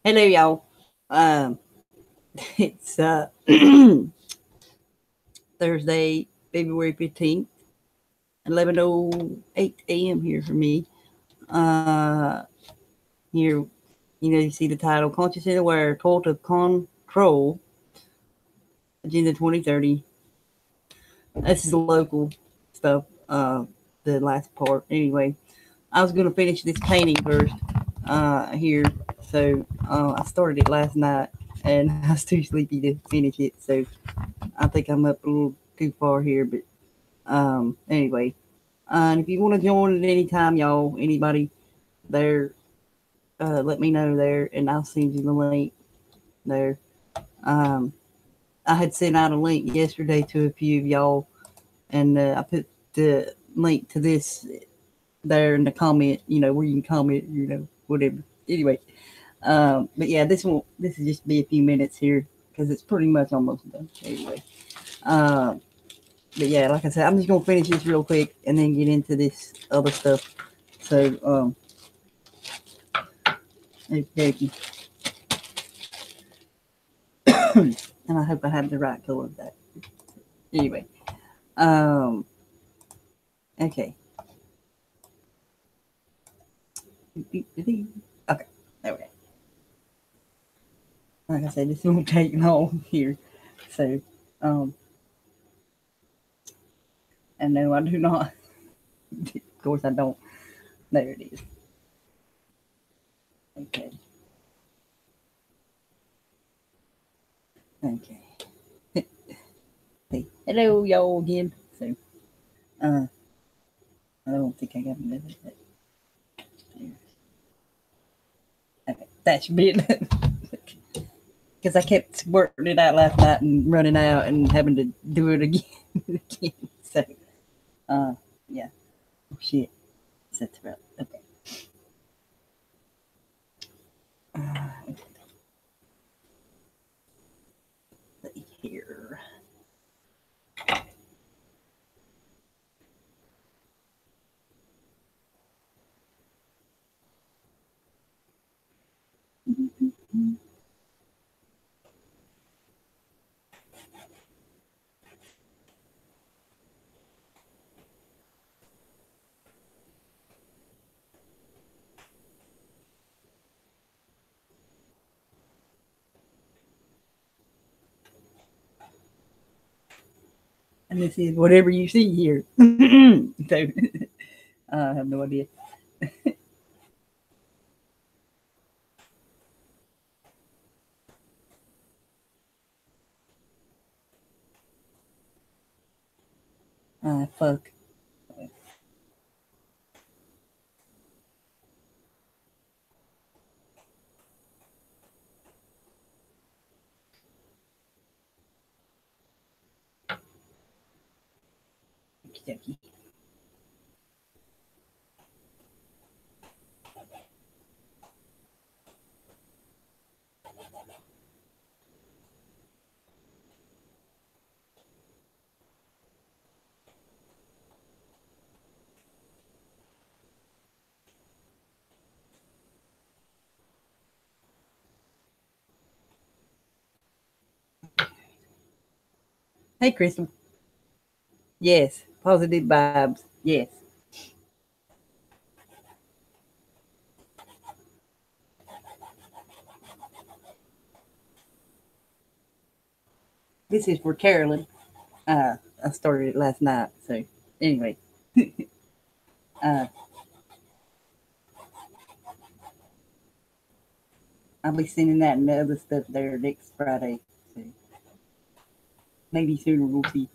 Hello, y'all. Um, it's Thursday, February 15th, 11:08 a.m. here for me. Uh, Here, you see the title, Conscious and Aware, Cult of Control, Agenda 2030. This is local stuff, the last part. Anyway, I was going to finish this painting first here. So I started it last night and I was too sleepy to finish it. So I think I'm up a little too far here. But anyway, and if you want to join at any time, y'all, anybody there, let me know there and I'll send you the link there. Um, I had sent out a link yesterday to a few of y'all, and I put the link to this there in the comment, where you can comment, whatever. Anyway, but yeah, this will just be a few minutes here because it's pretty much almost done. Anyway, um, but yeah, like I said, I'm just gonna finish this real quick and then get into this other stuff. So, okay, and I hope I have the right color of that. Anyway, um, okay, okay, there we go. Like I said, this won't take long here. So, um, and no, I do not. Of course, I don't. There it is. Okay. Okay. Hey, hello, y'all again. So, uh, I don't think I got another. Okay, that should be it. Because I kept working it out last night and running out and having to do it again. again. So, uh, yeah. Oh, shit. That's right. Okay. Uh, here. And this is whatever you see here. So, I have no idea. Fuck. Okey-dokey. Hey, Crystal. Yes. Positive vibes. Yes. This is for Carolyn. I started it last night. So, anyway, uh, I'll be sending that and the other stuff there next Friday. So, maybe sooner. We'll see.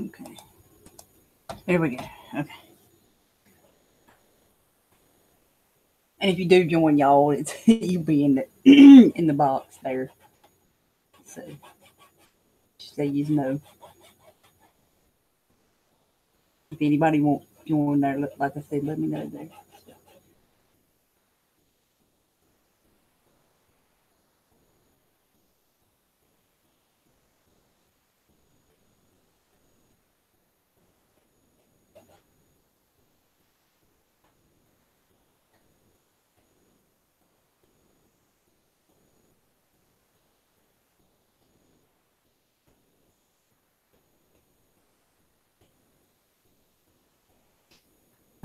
Okay. There we go. Okay. And if you do join, y'all, it's you'll be in the in the box there. So you know, if anybody won't join there, like I said, let me know there.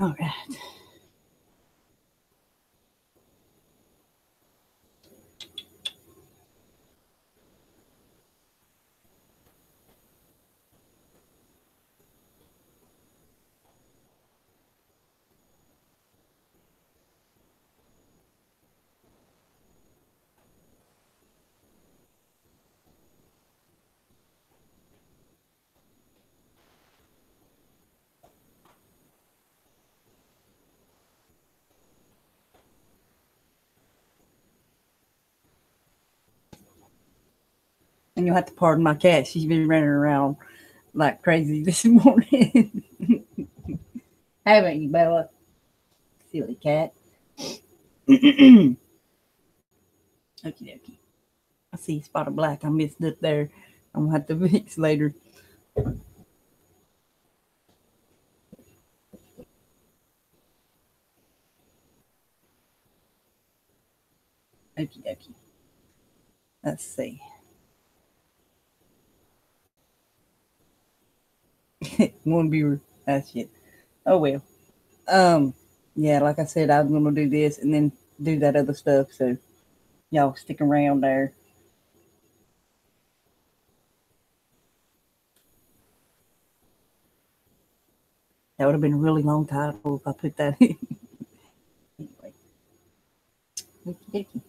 All right. And you'll have to pardon my cat. She's been running around like crazy this morning. Haven't you, Bella? Silly cat. Okie dokie. I see a spot of black. I missed it there. I'm gonna have to fix later. Okie dokie. Let's see. One viewer. That's it. Oh well. Um. Yeah, like I said, I was gonna do this and then do that other stuff. So y'all stick around there. That would have been a really long title if I put that in. Anyway. Okie dokie.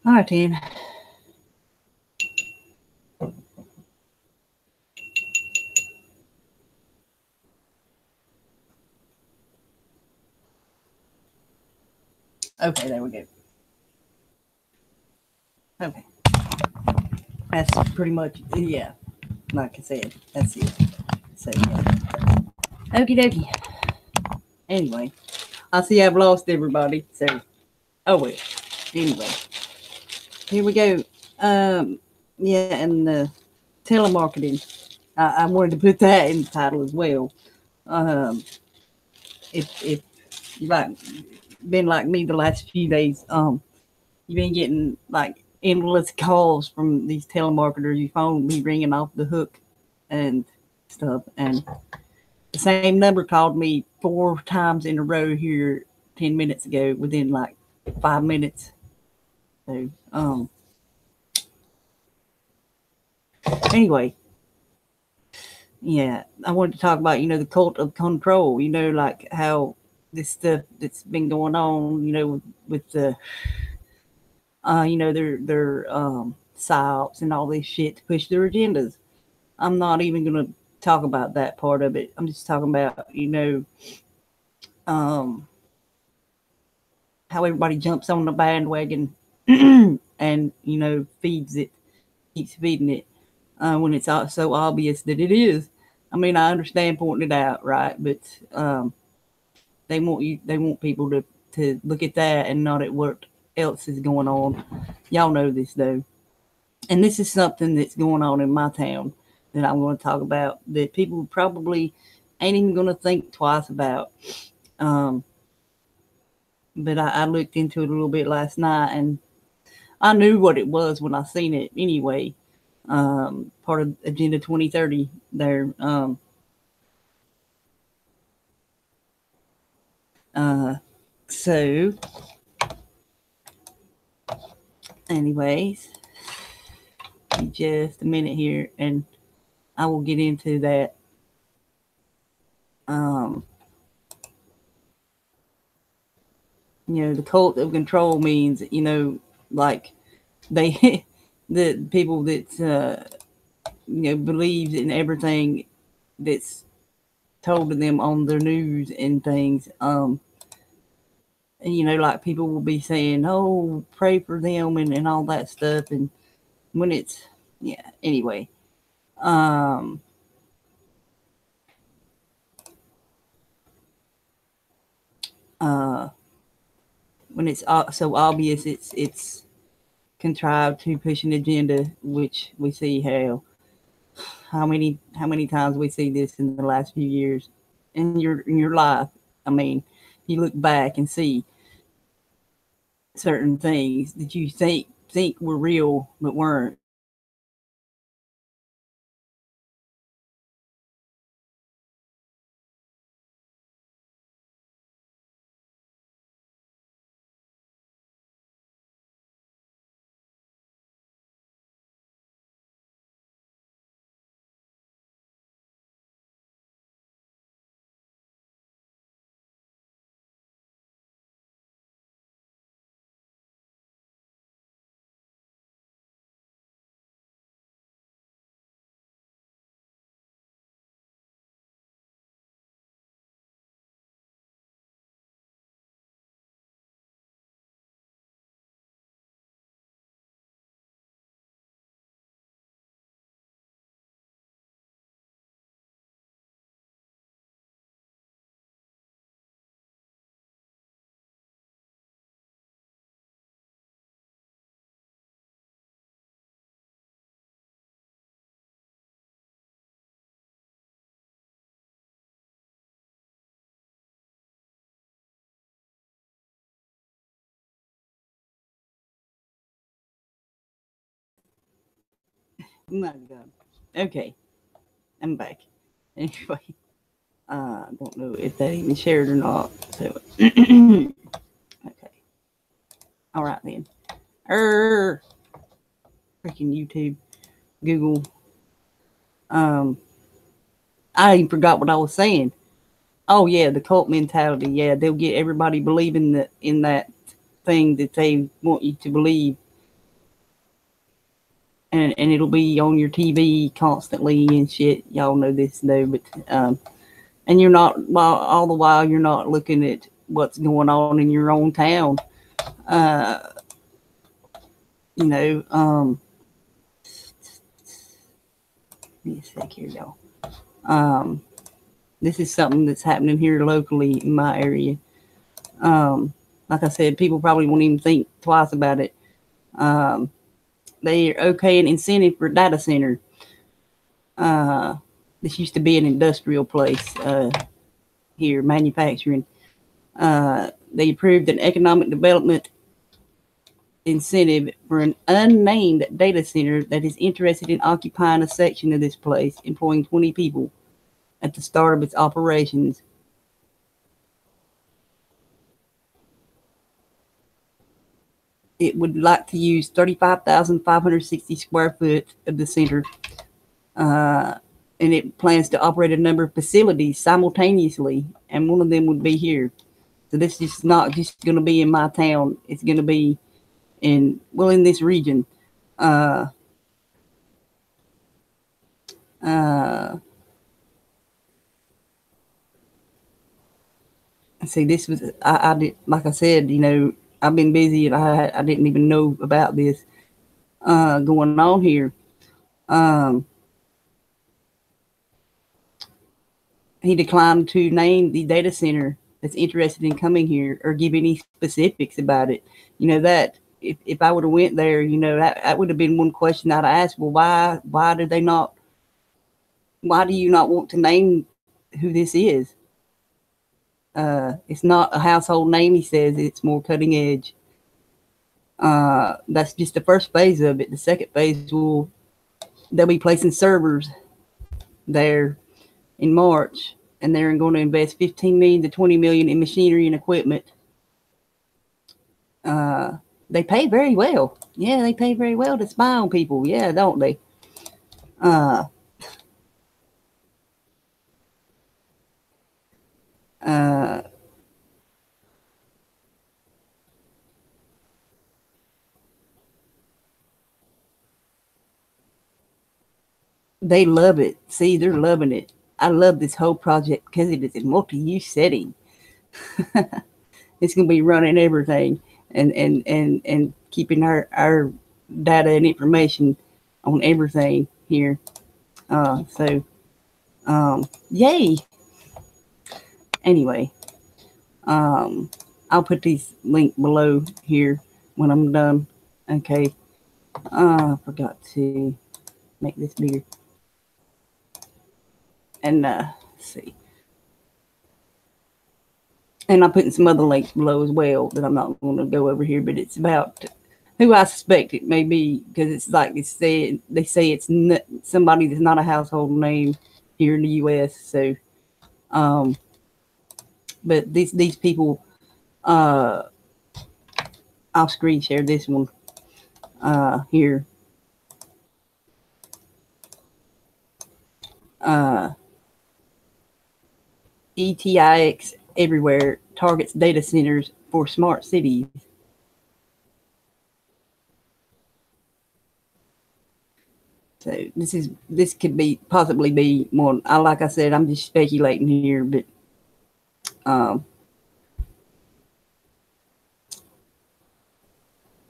All right, then. Okay, there we go. Okay. That's pretty much, yeah. Like I said, that's it. So, yeah. Okie dokie. Anyway, I see I've lost everybody. So, oh well. Anyway, here we go. Yeah, and telemarketing. I wanted to put that in the title as well. Um, if you like been like me the last few days, you've been getting like endless calls from these telemarketers. Your phone will be ringing off the hook and stuff. And the same number called me 4 times in a row here 10 minutes ago within like 5 minutes. So, anyway, yeah, I wanted to talk about, the cult of control, like how this stuff that's been going on, with the, their psyops and all this shit to push their agendas. I'm not even going to talk about that part of it. I'm just talking about, um, how everybody jumps on the bandwagon and, feeds it, keeps feeding it when it's so obvious that it is. I mean, I understand pointing it out, right? But they want people to look at that and not at what else is going on. Y'all know this though, and this is something that's going on in my town that I'm going to talk about that people probably ain't even going to think twice about. But I looked into it a little bit last night, and I knew what it was when I seen it anyway. Part of Agenda 2030 there. So, anyways, just a minute here, and I will get into that. The cult of control means, like they, the people that, believes in everything that's told to them on their news and things. And, like people will be saying, oh, pray for them and all that stuff. And when it's, yeah, anyway. When it's so obvious, it's contrived to push an agenda, which we see how many times we see this in the last few years in your life. I mean, you look back and see certain things that you think were real but weren't. My God. Okay, I'm back. Anyway, I don't know if that even shared or not. So, okay. All right then. Freaking YouTube, Google. I even forgot what I was saying. Oh yeah, the cult mentality. Yeah, they'll get everybody believing that in that thing that they want you to believe, and it'll be on your TV constantly and shit. Y'all know this though, but and you're not all the while you're not looking at what's going on in your own town. Uh, you know, give me a sec here, y'all. This is something that's happening here locally in my area. Like I said, people probably won't even think twice about it. They are okay an incentive for data center. This used to be an industrial place here, manufacturing. They approved an economic development incentive for an unnamed data center that is interested in occupying a section of this place, employing 20 people at the start of its operations. It would like to use 35,560 square foot of the center, uh, and it plans to operate a number of facilities simultaneously, and one of them would be here. So this is not just going to be in my town; it's going to be in this region. Uh, uh, See, this was I did, like I said, I've been busy and I didn't even know about this going on here. Um, he declined to name the data center that's interested in coming here or give any specifics about it. That if I would have went there, that would have been one question I'd ask. Well, why do they not? Why do you not want to name who this is? It's not a household name, he says. It's more cutting edge. That's just the first phase of it. The second phase they'll be placing servers there in March, and they're going to invest 15 million to 20 million in machinery and equipment. They pay very well. Yeah, they pay very well to spy on people. Yeah, don't they? Uh, uh, they love it. See, they're loving it. I love this whole project because it is a multi-use setting. It's going to be running everything and keeping our data and information on everything here. Yay. Anyway, I'll put these link below here when I'm done. Okay. I forgot to make this bigger. And let's see. And I'm putting some other links below as well that I'm not going to go over here, but it's about who I suspect it may be, because it's like they say it's somebody that's not a household name here in the U.S. So, but these people, I'll screen share this one here. ETIX everywhere targets data centers for smart cities. So this could be possibly be more. Like I said, I'm just speculating here, but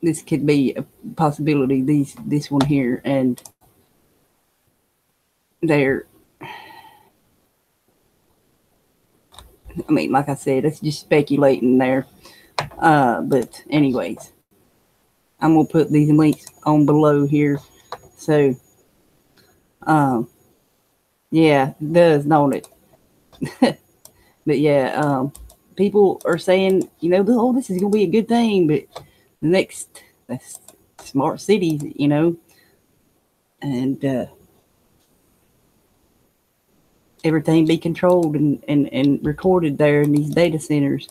this could be a possibility. This one here and there. I mean, like I said, it's just speculating there. But anyways, I'm gonna put these links on below here. So, yeah, it does, don't it? But yeah, people are saying, oh, this is gonna be a good thing, but the next that's smart cities, and everything be controlled and recorded there in these data centers.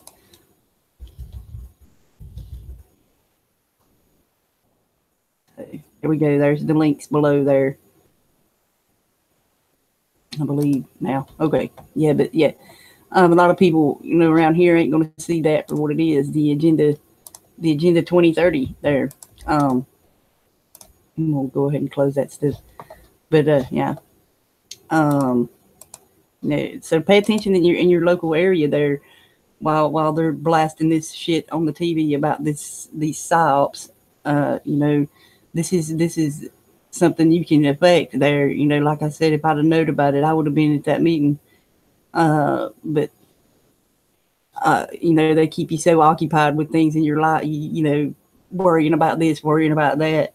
So, there we go. There's the links below there. I believe now. Okay. Yeah, but yeah. A lot of people, around here ain't going to see that for what it is. The agenda 2030 there. I'm gonna go ahead and close that stuff. But yeah. So pay attention in your local area there, while they're blasting this shit on the TV about these psyops. This is something you can affect there. Like I said, if I'd have known about it, I would have been at that meeting. But they keep you so occupied with things in your life, worrying about this, worrying about that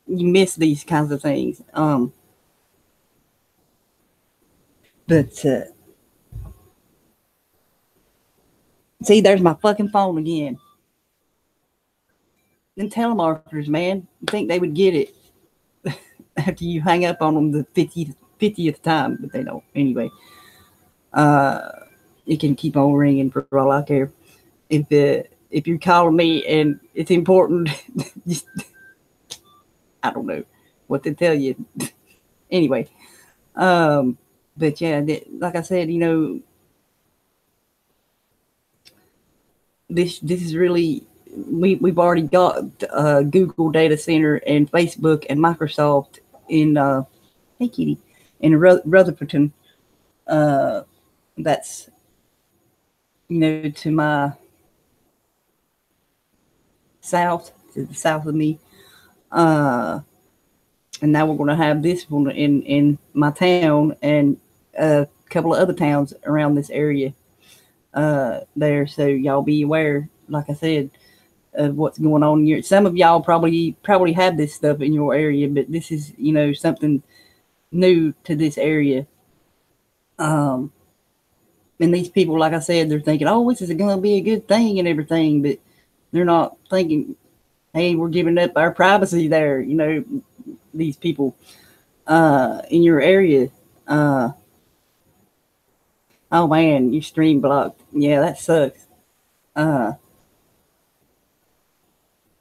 you miss these kinds of things. But see, there's my fucking phone again. them telemarketers, man. You think they would get it after you hang up on them the 50th time, but they don't. Anyway, it can keep on ringing for all I care. If you're calling me and it's important, just, I don't know what to tell you. Anyway, but yeah, like I said, this is really, we've already got Google data center and Facebook and Microsoft in hey kitty, in Rutherford. That's to my south, to the south of me. And now we're going to have this one in my town and a couple of other towns around this area there. So y'all be aware, like I said, of what's going on here. Some of y'all probably have this stuff in your area, but this is, something new to this area. And these people, like I said, they're thinking, oh, this is going to be a good thing and everything, but they're not thinking, hey, we're giving up our privacy there, these people in your area. Oh man, you stream blocked. Yeah, that sucks. Yeah,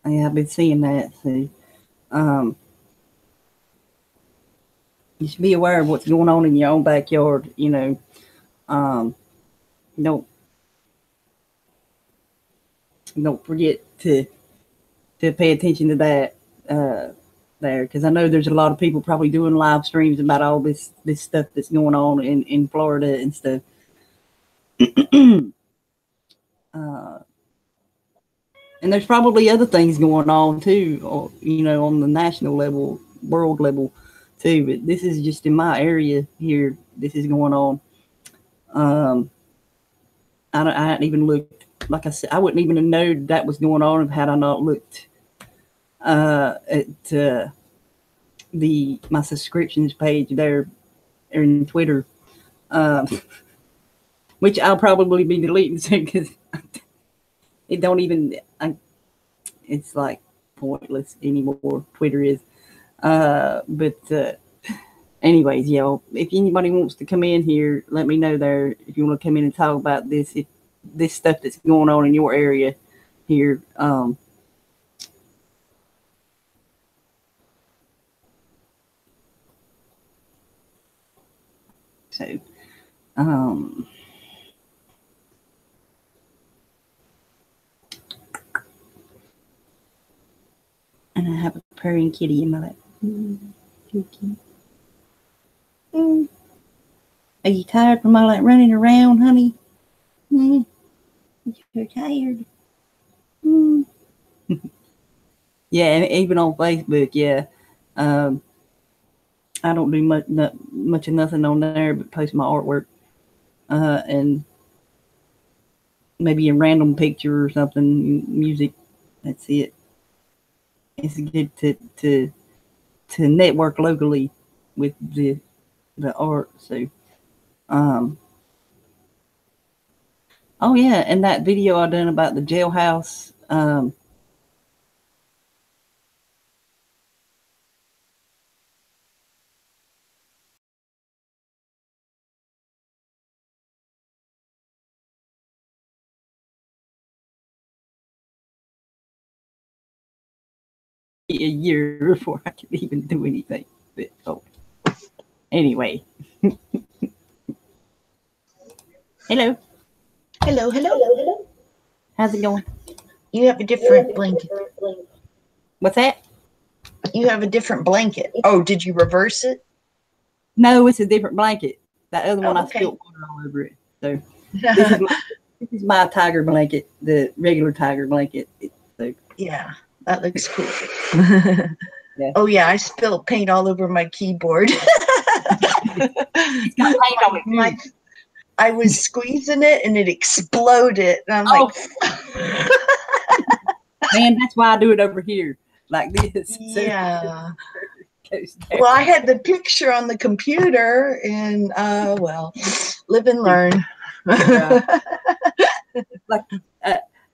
I've been seeing that. So, you should be aware of what's going on in your own backyard. Don't forget to pay attention to that there, because I know there's a lot of people probably doing live streams about all this stuff that's going on in Florida and stuff. And there's probably other things going on too, or, on the national level, world level too. But this is just in my area here. This is going on. I hadn't even looked. Like I said, I wouldn't even have known that was going on had I not looked at my subscriptions page there in Twitter, which I'll probably be deleting soon because it don't even. It's like pointless anymore. Twitter is, but anyways, y'all. If anybody wants to come in here, let me know there. If you want to come in and talk about this, this stuff that's going on in your area here. So, and I have a purring kitty in my lap. Are you tired from all that running around, honey? You're tired. Yeah, and even on Facebook, yeah. I don't do much of nothing on there but post my artwork, and maybe a random picture or something, music. That's it. It's good to network locally with the art. So, oh yeah, and that video I done about the jailhouse. A year before I could even do anything. But, anyway. Hello. Hello. How's it going? You have a different blanket. What's that? You have a different blanket. Oh, did you reverse it? No, it's a different blanket. That other one, I spilled water all over it. So this is my tiger blanket, the regular tiger blanket. So. Yeah, that looks cool. Yeah. Oh yeah, I spilled paint all over my keyboard. It's got paint on it. I was squeezing it and it exploded. And I'm like, man, that's why I do it over here like this. Yeah. Well, I had the picture on the computer and well, live and learn. Like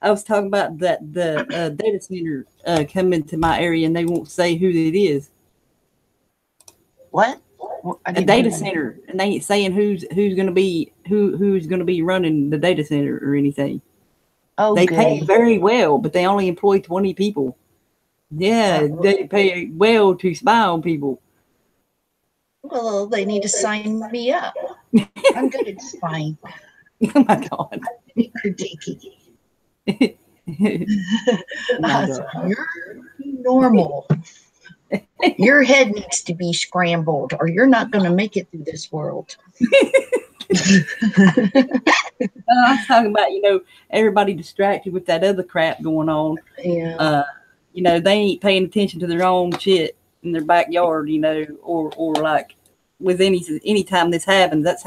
I I was talking about that the data center coming to my area, and they won't say who it is. What? A data center, and they ain't saying who's going to be who's going to be running the data center or anything. Oh, they pay very well, but they only employ 20 people. Yeah, they pay well to spy on people. Well, they need to sign me up. I'm good at spying. Oh my God. Critiquing. You're normal. Your head needs to be scrambled, or you're not going to make it through this world. I was talking about, everybody distracted with that other crap going on. Yeah. They ain't paying attention to their own shit in their backyard, or like with any time this happens. That's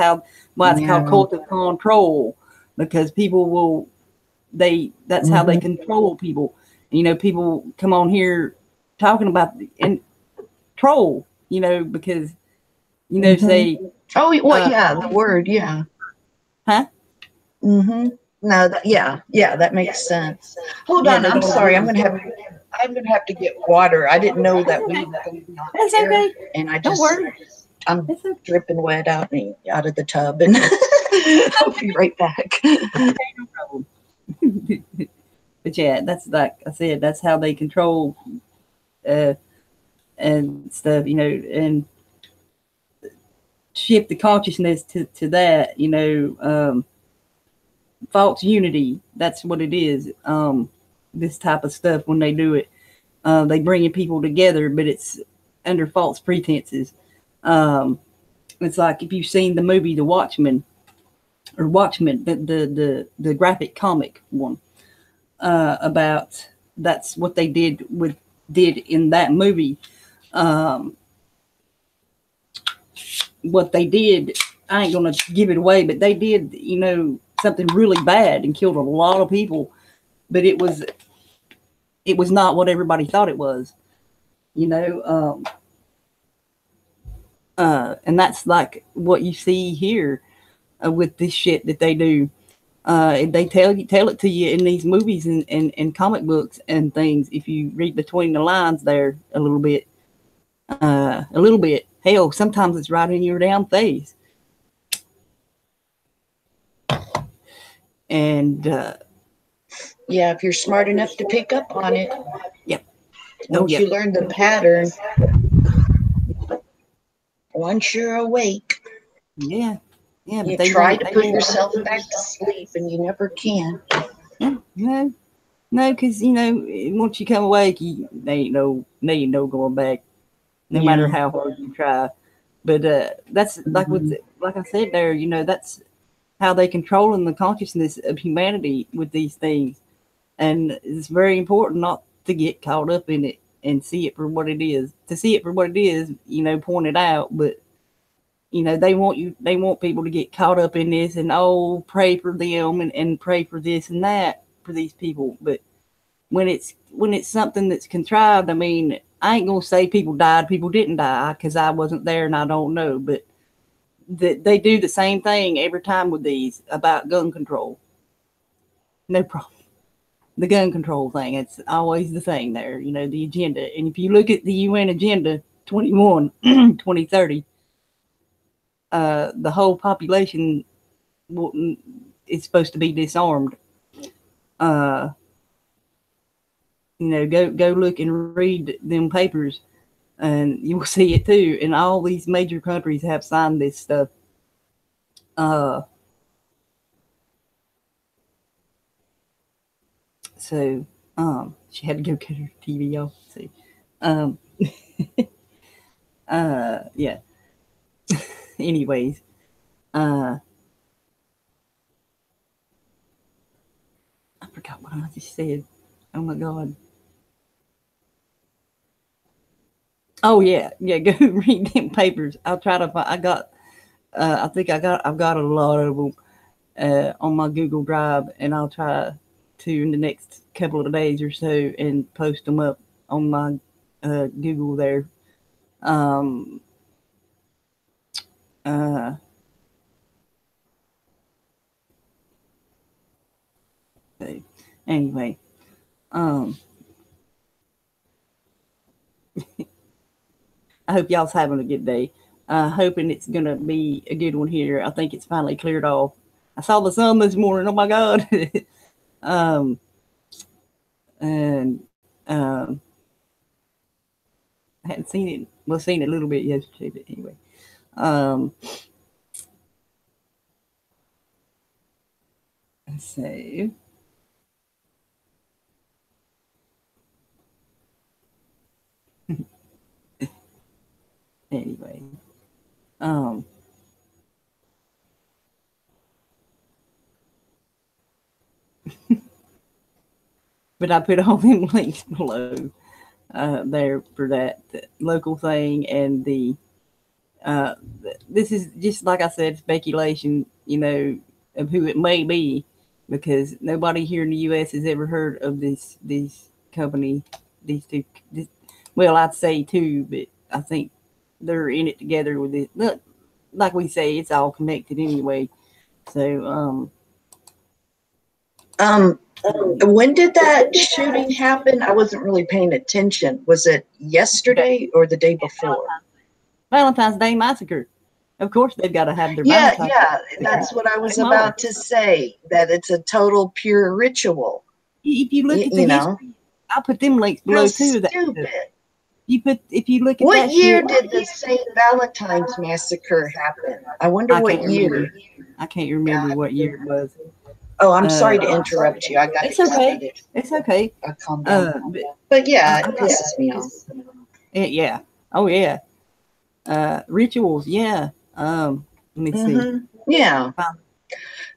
why it's called cult of control, because people that's how they control people. People come on here talking about and troll, because say, oh, well, yeah, the word, yeah. Huh? No, that makes sense. Hold on, I'm sorry. I'm gonna have to get water. I didn't know that we were going to be on That's air, okay. and Don't worry. I'm dripping wet out of the tub, and I'll be right back. Okay, no problem. But yeah, that's like I said, that's how they control and stuff, and shift the consciousness to that, false unity. That's what it is. This type of stuff, when they do it, they bringing people together, but it's under false pretenses. It's like if you've seen the movie The Watchmen, the graphic comic one, about that's what they did in that movie. What they did, I ain't gonna give it away, but they did, something really bad and killed a lot of people. But it was not what everybody thought it was, and that's like what you see here with this shit that they do. They tell it to you in these movies and comic books and things. If you read between the lines there a little bit, hell, sometimes it's right in your damn face. And yeah, if you're smart enough to pick up on it. Yep. Once you learn the pattern, once you're awake. Yeah. Yeah, you try to put yourself back to sleep, and you never can. No, because once you come awake, there ain't no going back, no matter how hard you try. But that's like I said there, that's how they controlling the consciousness of humanity with these things, and it's very important not to get caught up in it and see it for what it is. To see it for what it is, point it out, but. They want people to get caught up in this and pray for them and pray for this and that for these people. But when it's something that's contrived, I mean, I ain't gonna say people died, people didn't die, because I wasn't there and I don't know. But they do the same thing every time with these about gun control. No problem. The gun control thing, it's always the thing there, the agenda. And if you look at the UN Agenda 2030, the whole population is supposed to be disarmed. Go look and read them papers, and you'll see it too. And all these major countries have signed this stuff. So she had to go cut her TV off. See, yeah. Anyways, I forgot what I just said. Oh my God. Oh yeah. Go read them papers. I'll try to find. I've got a lot of them on my Google Drive, and I'll try to in the next couple of days or so and post them up on my Google there. Anyway, I hope y'all's having a good day. Hoping it's gonna be a good one here. I think it's finally cleared off. I saw the sun this morning. Oh my god! And I hadn't seen it. Well, seen it a little bit yesterday, but anyway. So anyway, but I put all them links below there for that local thing and the. This is just like I said, speculation. Of who it may be, because nobody here in the U.S. has ever heard of these company, these two. Well, I'd say two, but I think they're in it together with it. Look, like we say, it's all connected anyway. So, when did that shooting happen? I wasn't really paying attention. Was it yesterday or the day before? Valentine's Day massacre. Of course, they've got to have their Valentine's Day. That's what I was about to say. That it's a total pure ritual. If you look at the history, I'll put them links below too. Stupid. If you look at what that year shit, did the St. Valentine's massacre happen? I wonder what year. I can't remember what year it was. Oh, I'm sorry to interrupt you. I got excited. Okay. It's okay. I'll calm down. But yeah, it pisses me off. Yeah. Oh yeah. Rituals. Yeah. Let me see. Yeah.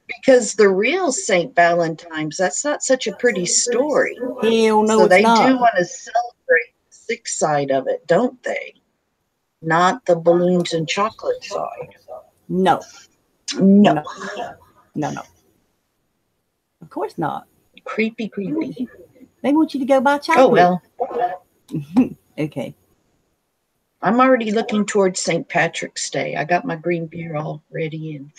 Because the real St. Valentine's, that's not such a pretty story. Hell no, so it's not. They do want to celebrate the sick side of it, don't they? Not the balloons and chocolate side. No. Of course not. Creepy. They want you to go buy chocolate. Oh, well. Okay. I'm already looking towards St. Patrick's Day. I got my green beer all ready in.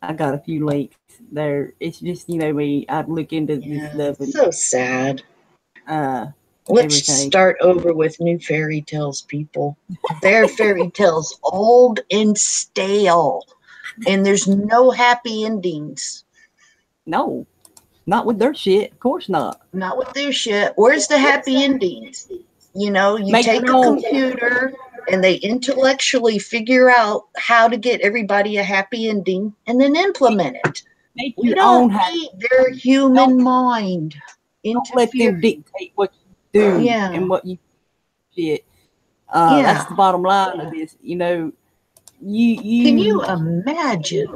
I got a few links there. It's just, me, I'd look into this stuff. And, so sad. Let's everything. Start over with new fairy tales, people. They're fairy tales, old and stale. And there's no happy endings. No. Not with their shit. Of course not. Not with their shit. Where's the happy endings? You take a computer and they intellectually figure out how to get everybody a happy ending and then implement it. We don't need their human mind. Don't let them dictate what you do and what you shit. That's the bottom line of this. You can you imagine?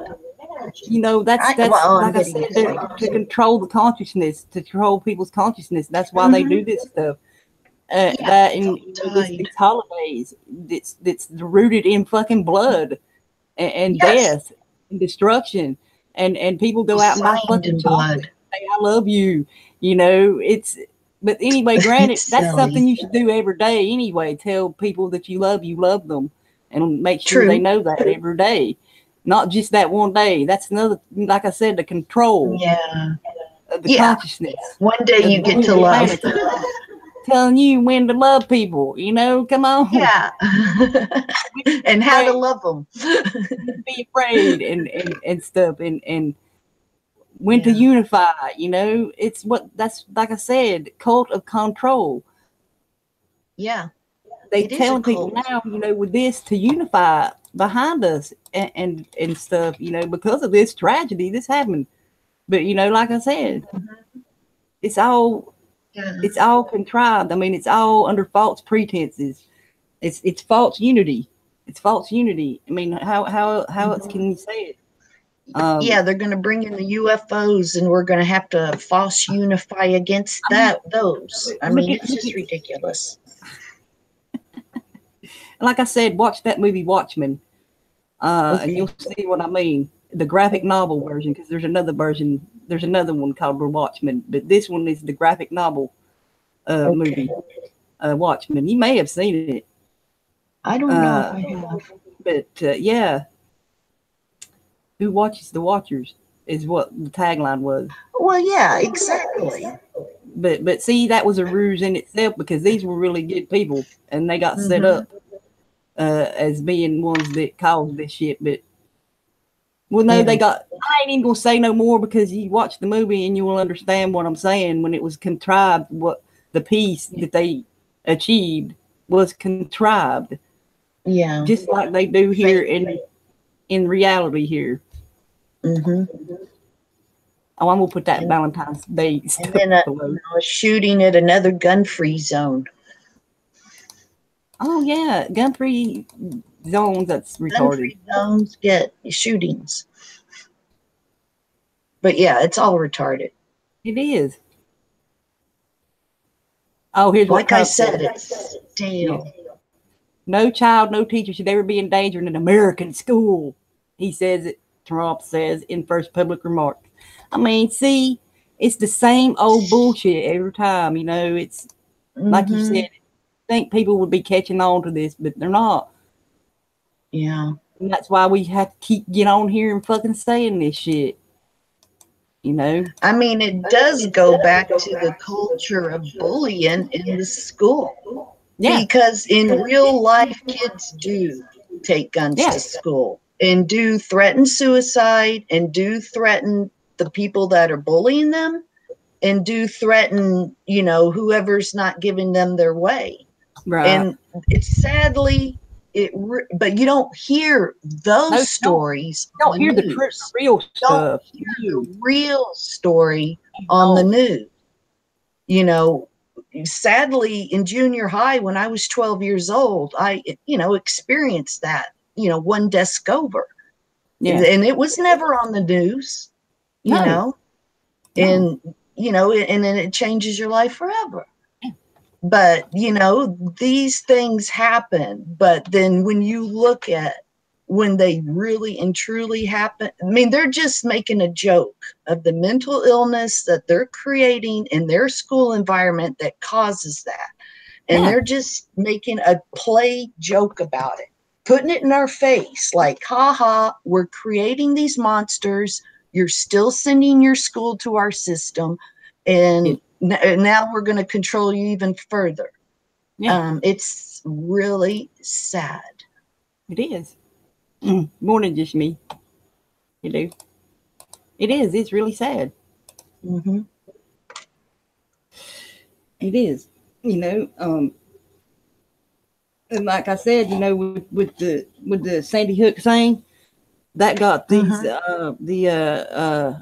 That's like I said, to control the consciousness, to control people's consciousness. That's why they do this stuff. That in these holidays, that's rooted in fucking blood and death and destruction, and people go out and buy fucking chocolate. Say, I love you. But anyway, granted, that's something you should do every day anyway. Tell people that you love them, and make sure they know that every day. Not just that one day. That's another, like I said, the control. Of the consciousness. One day you get to love. Telling you when to love people, come on. Yeah. And how to love them. Be afraid and stuff and when to unify, it's that's like I said, cult of control. Yeah. They telling people now, with this to unify behind us and stuff, because of this tragedy, this happened. But like I said, it's all contrived. I mean, it's all under false pretenses. It's false unity. It's false unity. I mean, how else can you say it? They're going to bring in the UFOs, and we're going to have to false unify against those. I mean, it's just ridiculous. Like I said, watch that movie Watchmen, and you'll see what I mean. The graphic novel version, because there's another version. There's another one called The Watchmen, but this one is the graphic novel movie, Watchmen. You may have seen it. I don't know if I have. But yeah. Who watches The Watchers? is what the tagline was. Well, yeah, exactly. But see, that was a ruse in itself, because these were really good people, and they got set up as being ones that caused this shit. But well, no, they got. I ain't even gonna say no more, because you watch the movie and you will understand what I'm saying. When it was contrived, what the peace that they achieved was contrived. Yeah, Just like they do here in reality here. Oh, I'm gonna put that Valentine's Day stuff and then below. a shooting at another gun-free zone. Oh yeah, gun-free zones. That's retarded. Gun-free zones get shootings. But yeah, it's all retarded. It is. Oh, here's what like I said, it's stale. Yeah. No child, no teacher should ever be in danger in an American school. He says it. Trump says in first public remark. I mean, see, it's the same old bullshit every time. You know, it's like you said. I think people would be catching on to this, but they're not. Yeah. And that's why we have to get on here and fucking saying this shit. You know? I mean, it does go back to the culture of bullying in the school. Yeah. Because in real life, kids do take guns to school and do threaten suicide and do threaten the people that are bullying them and do threaten, you know, whoever's not giving them their way. Right. And it's sadly, but you don't hear those stories. You don't hear the real stuff. You don't hear the real story on the news. You know, sadly, in junior high, when I was 12 years old, I, you know, experienced that, you know, one desk over. Yeah. And it was never on the news, you know, and, you know, and then it changes your life forever. But, you know, these things happen. But then when you look at when they really and truly happen, I mean, they're just making a joke of the mental illness that they're creating in their school environment that causes that. And they're just making a play joke about it, putting it in our face like, ha ha, we're creating these monsters. You're still sending your school to our system. And now we're going to control you even further. Yeah. It's really sad. It is. More than just me. You know, it is. It's really sad. It is. You know, and like I said, you know, with the Sandy Hook thing, that got these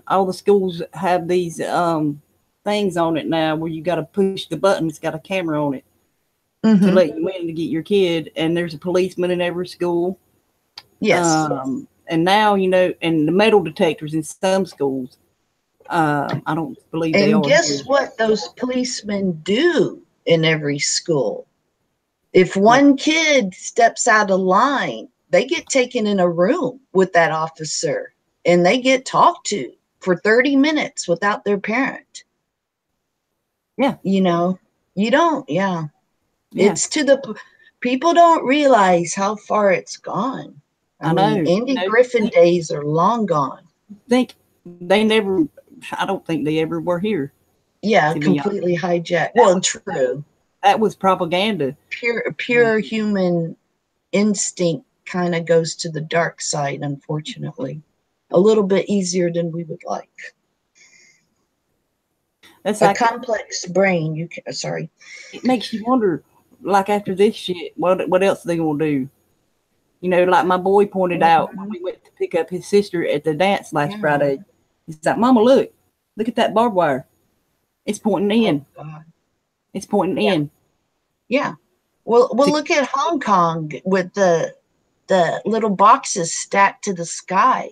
all the schools have these things on it now where you got to push the button. It's got a camera on it to let you in to get your kid, and there's a policeman in every school. Yes. And now, you know, and the metal detectors in some schools, I don't believe they are. And guess what those policemen do in every school? If one kid steps out of line, they get taken in a room with that officer and they get talked to for 30 minutes without their parent. Yeah. You know, you don't. Yeah. It's to the people don't realize how far it's gone. I know. Andy Griffin days are long gone. I don't think they ever were here. Yeah, completely hijacked. Well, true. That was propaganda. Pure human instinct kind of goes to the dark side, unfortunately. A little bit easier than we would like. That's a complex brain. It makes you wonder, like after this shit, what else are they gonna do? You know, like my boy pointed out when we went to pick up his sister at the dance last Friday. He's like, "Mama, look at that barbed wire. It's pointing in. It's pointing in." Yeah. Well, look at Hong Kong with the little boxes stacked to the sky.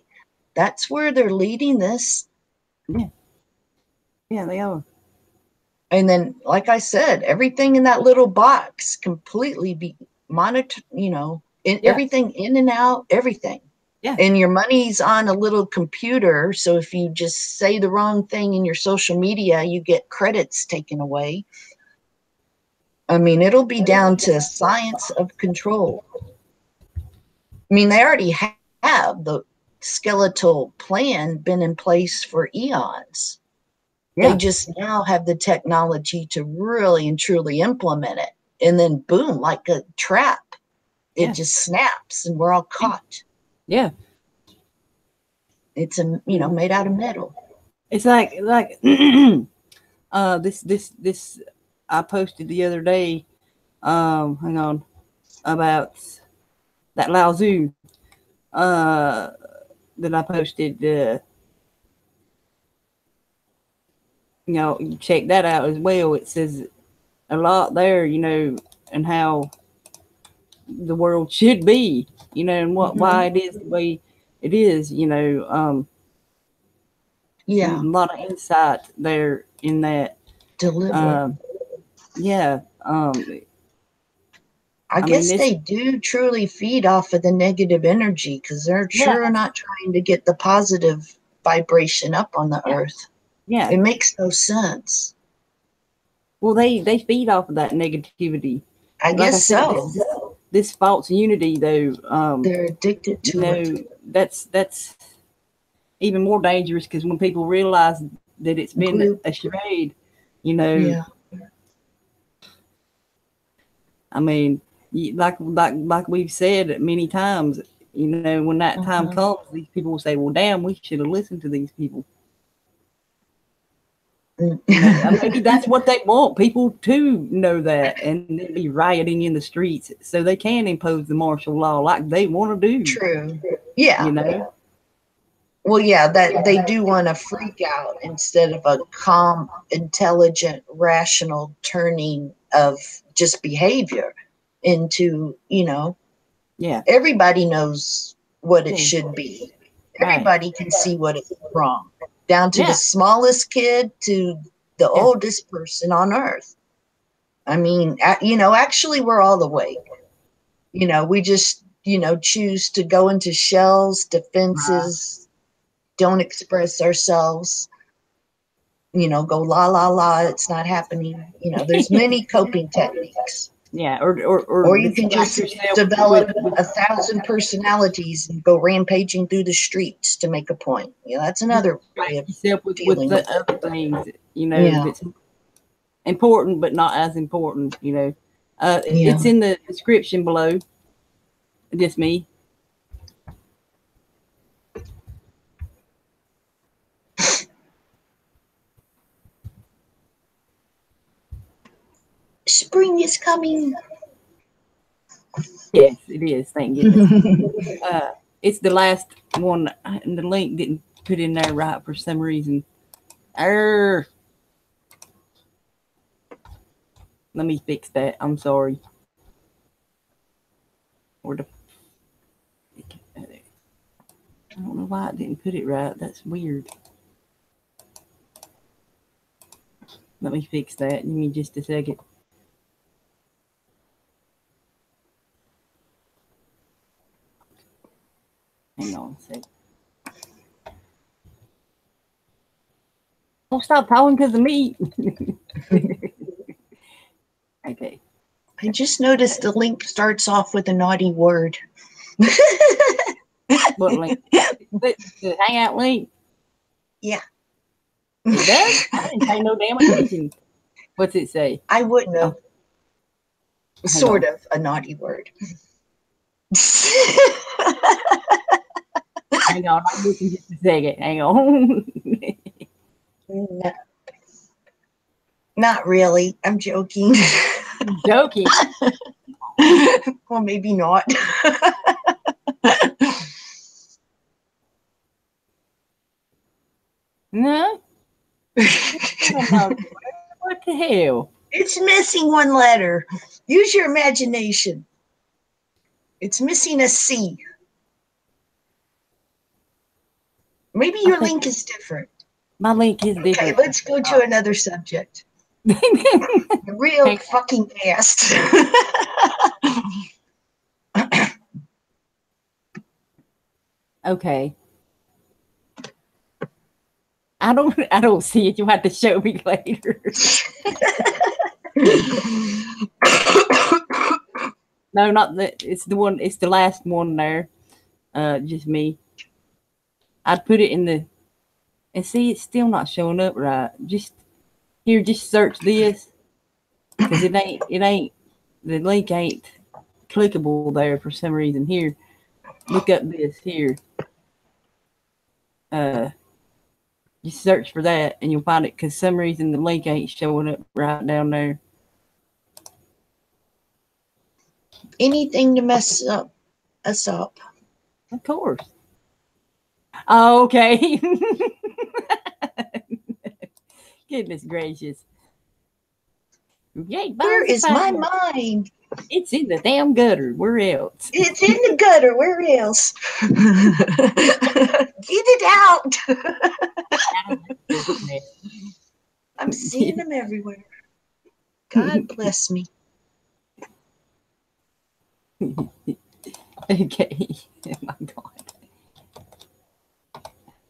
That's where they're leading this. Yeah. Yeah, they are. And then, like I said, everything in that little box completely be monitored, you know, everything in and out, everything. Yeah. And your money's on a little computer. So if you just say the wrong thing in your social media, you get credits taken away. I mean, it'll be down to science of control. I mean, they already have the skeletal plan been in place for eons. Yeah. They just now have the technology to really and truly implement it. And then boom, like a trap, it just snaps and we're all caught. Yeah. It's made out of metal. It's like this I posted the other day, hang on, about that Lao Tzu that I posted. You check that out as well. It says a lot there, and how the world should be, and why it is the way it is, Yeah. There's a lot of insight there in that. Deliver. Yeah. I guess they do truly feed off of the negative energy because they're sure not trying to get the positive vibration up on the earth. Yeah. It makes no sense. Well, they feed off of that negativity. I guess so. This false unity, though, they're addicted to it. That's even more dangerous because when people realize that it's been a charade, Yeah. I mean, like we've said many times, when that time comes, these people will say, "Well, damn, we should have listened to these people." Maybe that's what they want, people to know that and then be rioting in the streets so they can impose the martial law like they want to do. True. Yeah. Well, yeah, that they do want to freak out instead of a calm, intelligent, rational turning of just behavior into, everybody knows what it should be. Everybody can see what is wrong, down to the smallest kid to the oldest person on earth. I mean, actually we're all awake. We just, choose to go into shells, defenses, don't express ourselves, go la la la, it's not happening. There's many coping techniques. Yeah, or you can just develop 1,000 personalities and go rampaging through the streets to make a point. That's another way of dealing with the other things, that's important but not as important. It's in the description below. Just me. Spring is coming. Yes, it is. Thank goodness. It's the last one, and the link didn't put in there right for some reason. Let me fix that. I'm sorry. I don't know why it didn't put it right. That's weird. Let me fix that. Give me just a second. Hang on a sec. Don't stop talking because of me. Okay. I just noticed the link starts off with a naughty word. What link? The Hangout link? Yeah. It does? I didn't pay no damn attention. What's it say? I wouldn't have. Sort of a naughty word. Hang on, I'm looking just a second. Hang on. No. Not really. I'm joking. Joking? Well, maybe not. No? What the hell? It's missing one letter. Use your imagination. It's missing a C. Maybe your link is different. My link is different. Okay, let's go to another subject. Real fucking fast. Okay. I don't see it. You have to show me later. No, not the. It's the one. It's the last one there. Just me. I'd put it in the, and see, it's still not showing up right. Just here, just search this, because it ain't, the link ain't clickable there for some reason. Here, look up this here. Uh, just search for that, and you'll find it. Because some reason the link ain't showing up right down there. Anything to mess us up. Of course. Oh, okay. Goodness gracious. Yay, Where is my mind? It's in the damn gutter. Where else? It's in the gutter. Where else? Get it out. I'm seeing them everywhere. God bless me. Okay. Oh my God.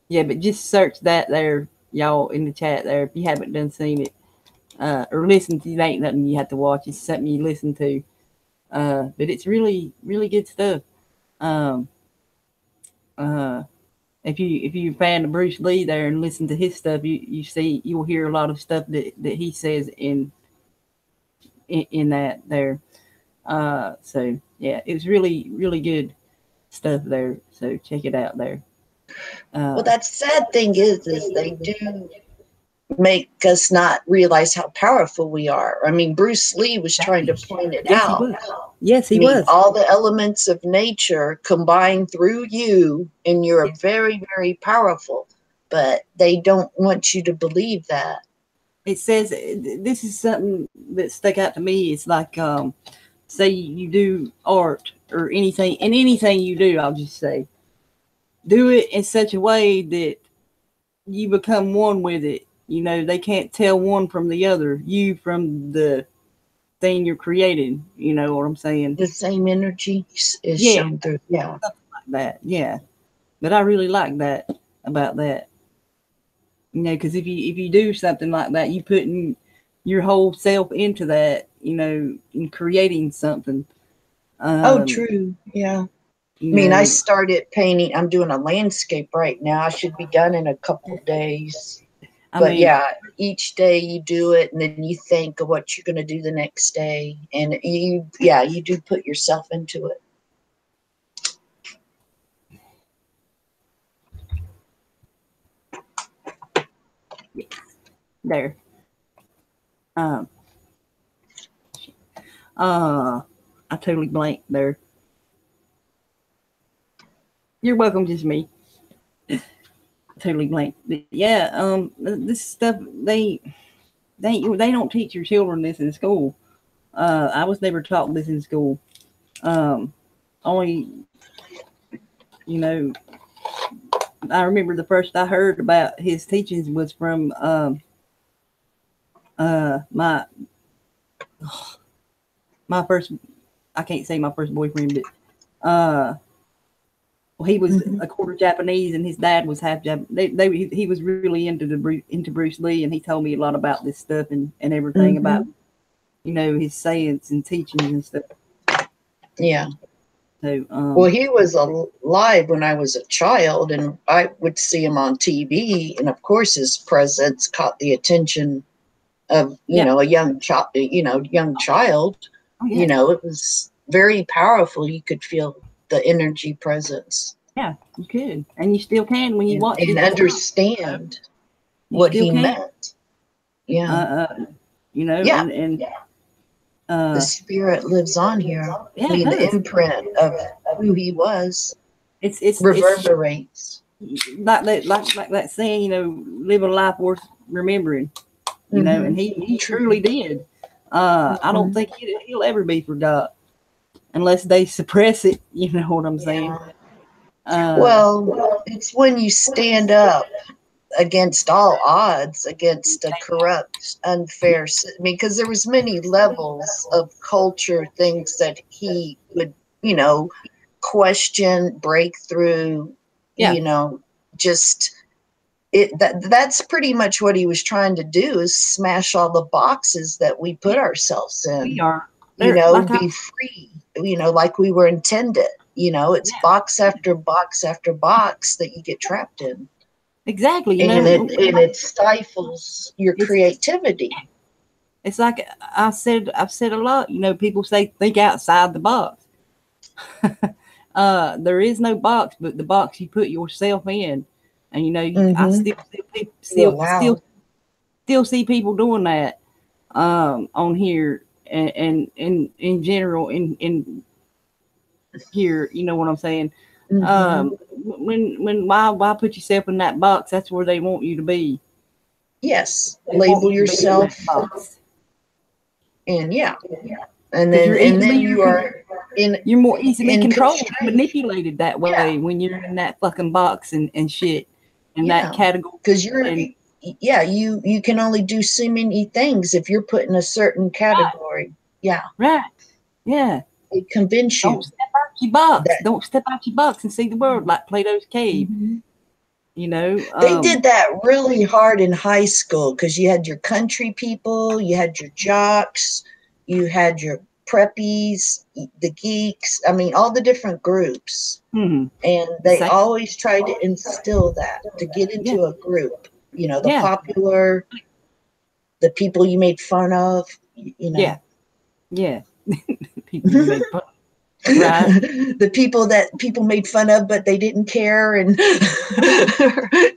Yeah, but just search that there, y'all, in the chat there, if you haven't done seen it. Or listen to it. Ain't nothing you have to watch. It's something you listen to. But it's really, really good stuff. If you're a fan of Bruce Lee there and listen to his stuff, you'll hear a lot of stuff that he says in that there. So yeah, it was really, really good stuff there. So check it out there. Well, that sad thing is they do make us not realize how powerful we are. I mean, Bruce Lee was trying to point it out. Yes, he was. All the elements of nature combined through you, and you're very, very powerful. But they don't want you to believe that. It says, this is something that stuck out to me. It's like, say you do art or anything, and anything you do, I'll just say, do it in such a way that you become one with it. You know, they can't tell one from the other, you from the thing you're creating. You know what I'm saying? The same energy is shown through. Yeah. Something like that. Yeah. But I really like that about that. You know, because if you do something like that, you putting your whole self into that, you know, in creating something. True. Yeah. I mean, I started painting. I'm doing a landscape right now. I should be done in a couple of days. But yeah, each day you do it, and then you think of what you're going to do the next day, and you do put yourself into it. There. I totally blanked there. You're welcome, just me. Totally blank. But yeah, this stuff they don't teach your children this in school. I was never taught this in school. Only, you know, I remember the first I heard about his teachings was from my first, I can't say my first boyfriend, but he was a quarter Japanese, and his dad was half Japanese. He was really into Bruce Lee, and he told me a lot about this stuff and everything about, you know, his sayings and teachings and stuff. Yeah. So, well, he was alive when I was a child, and I would see him on TV, and of course his presence caught the attention of a young child. Oh, yeah. You know, it was very powerful. You could feel the energy presence. Yeah, you could, and you still can when you watch it and understand what he meant. Yeah, you know, and the spirit lives on here. Yeah, I mean, the imprint of who he was. It's reverberates. Like that saying, you know, live a life worth remembering. You know, and he truly did. I don't think he'll ever be forgot unless they suppress it. You know what I'm saying? Well, it's when you stand up against all odds, against a corrupt, unfair. I mean, because there was many levels of culture, things that he would, you know, question, break through. You know, just. That's pretty much what he was trying to do, is smash all the boxes that we put ourselves in. We are, you know, be free, you know, like we were intended. You know, it's box after box after box that you get trapped in. Exactly. You And know, it stifles your creativity. It's like I've said a lot, you know, people say think outside the box. There is no box but the box you put yourself in. And you know, I still see people doing that on here and in general in here, you know what I'm saying? Why put yourself in that box? That's where they want you to be. Yes, label yourself. And and then you are you're more easily controlled, manipulated that way when you're in that fucking box and shit in that category. Because you can only do so many things if you're put in a certain category. Right. Yeah. It convinces you. Don't step out your box. Don't step out your box and see the world like Plato's cave. You know, they did that really hard in high school because you had your country people, you had your jocks, you had your preppies, the geeks. I mean, all the different groups. And they always tried to instill that to get into a group. You know, the popular, the people you made fun of. You know. Yeah. People you made fun of. Right. The people that people made fun of, but they didn't care and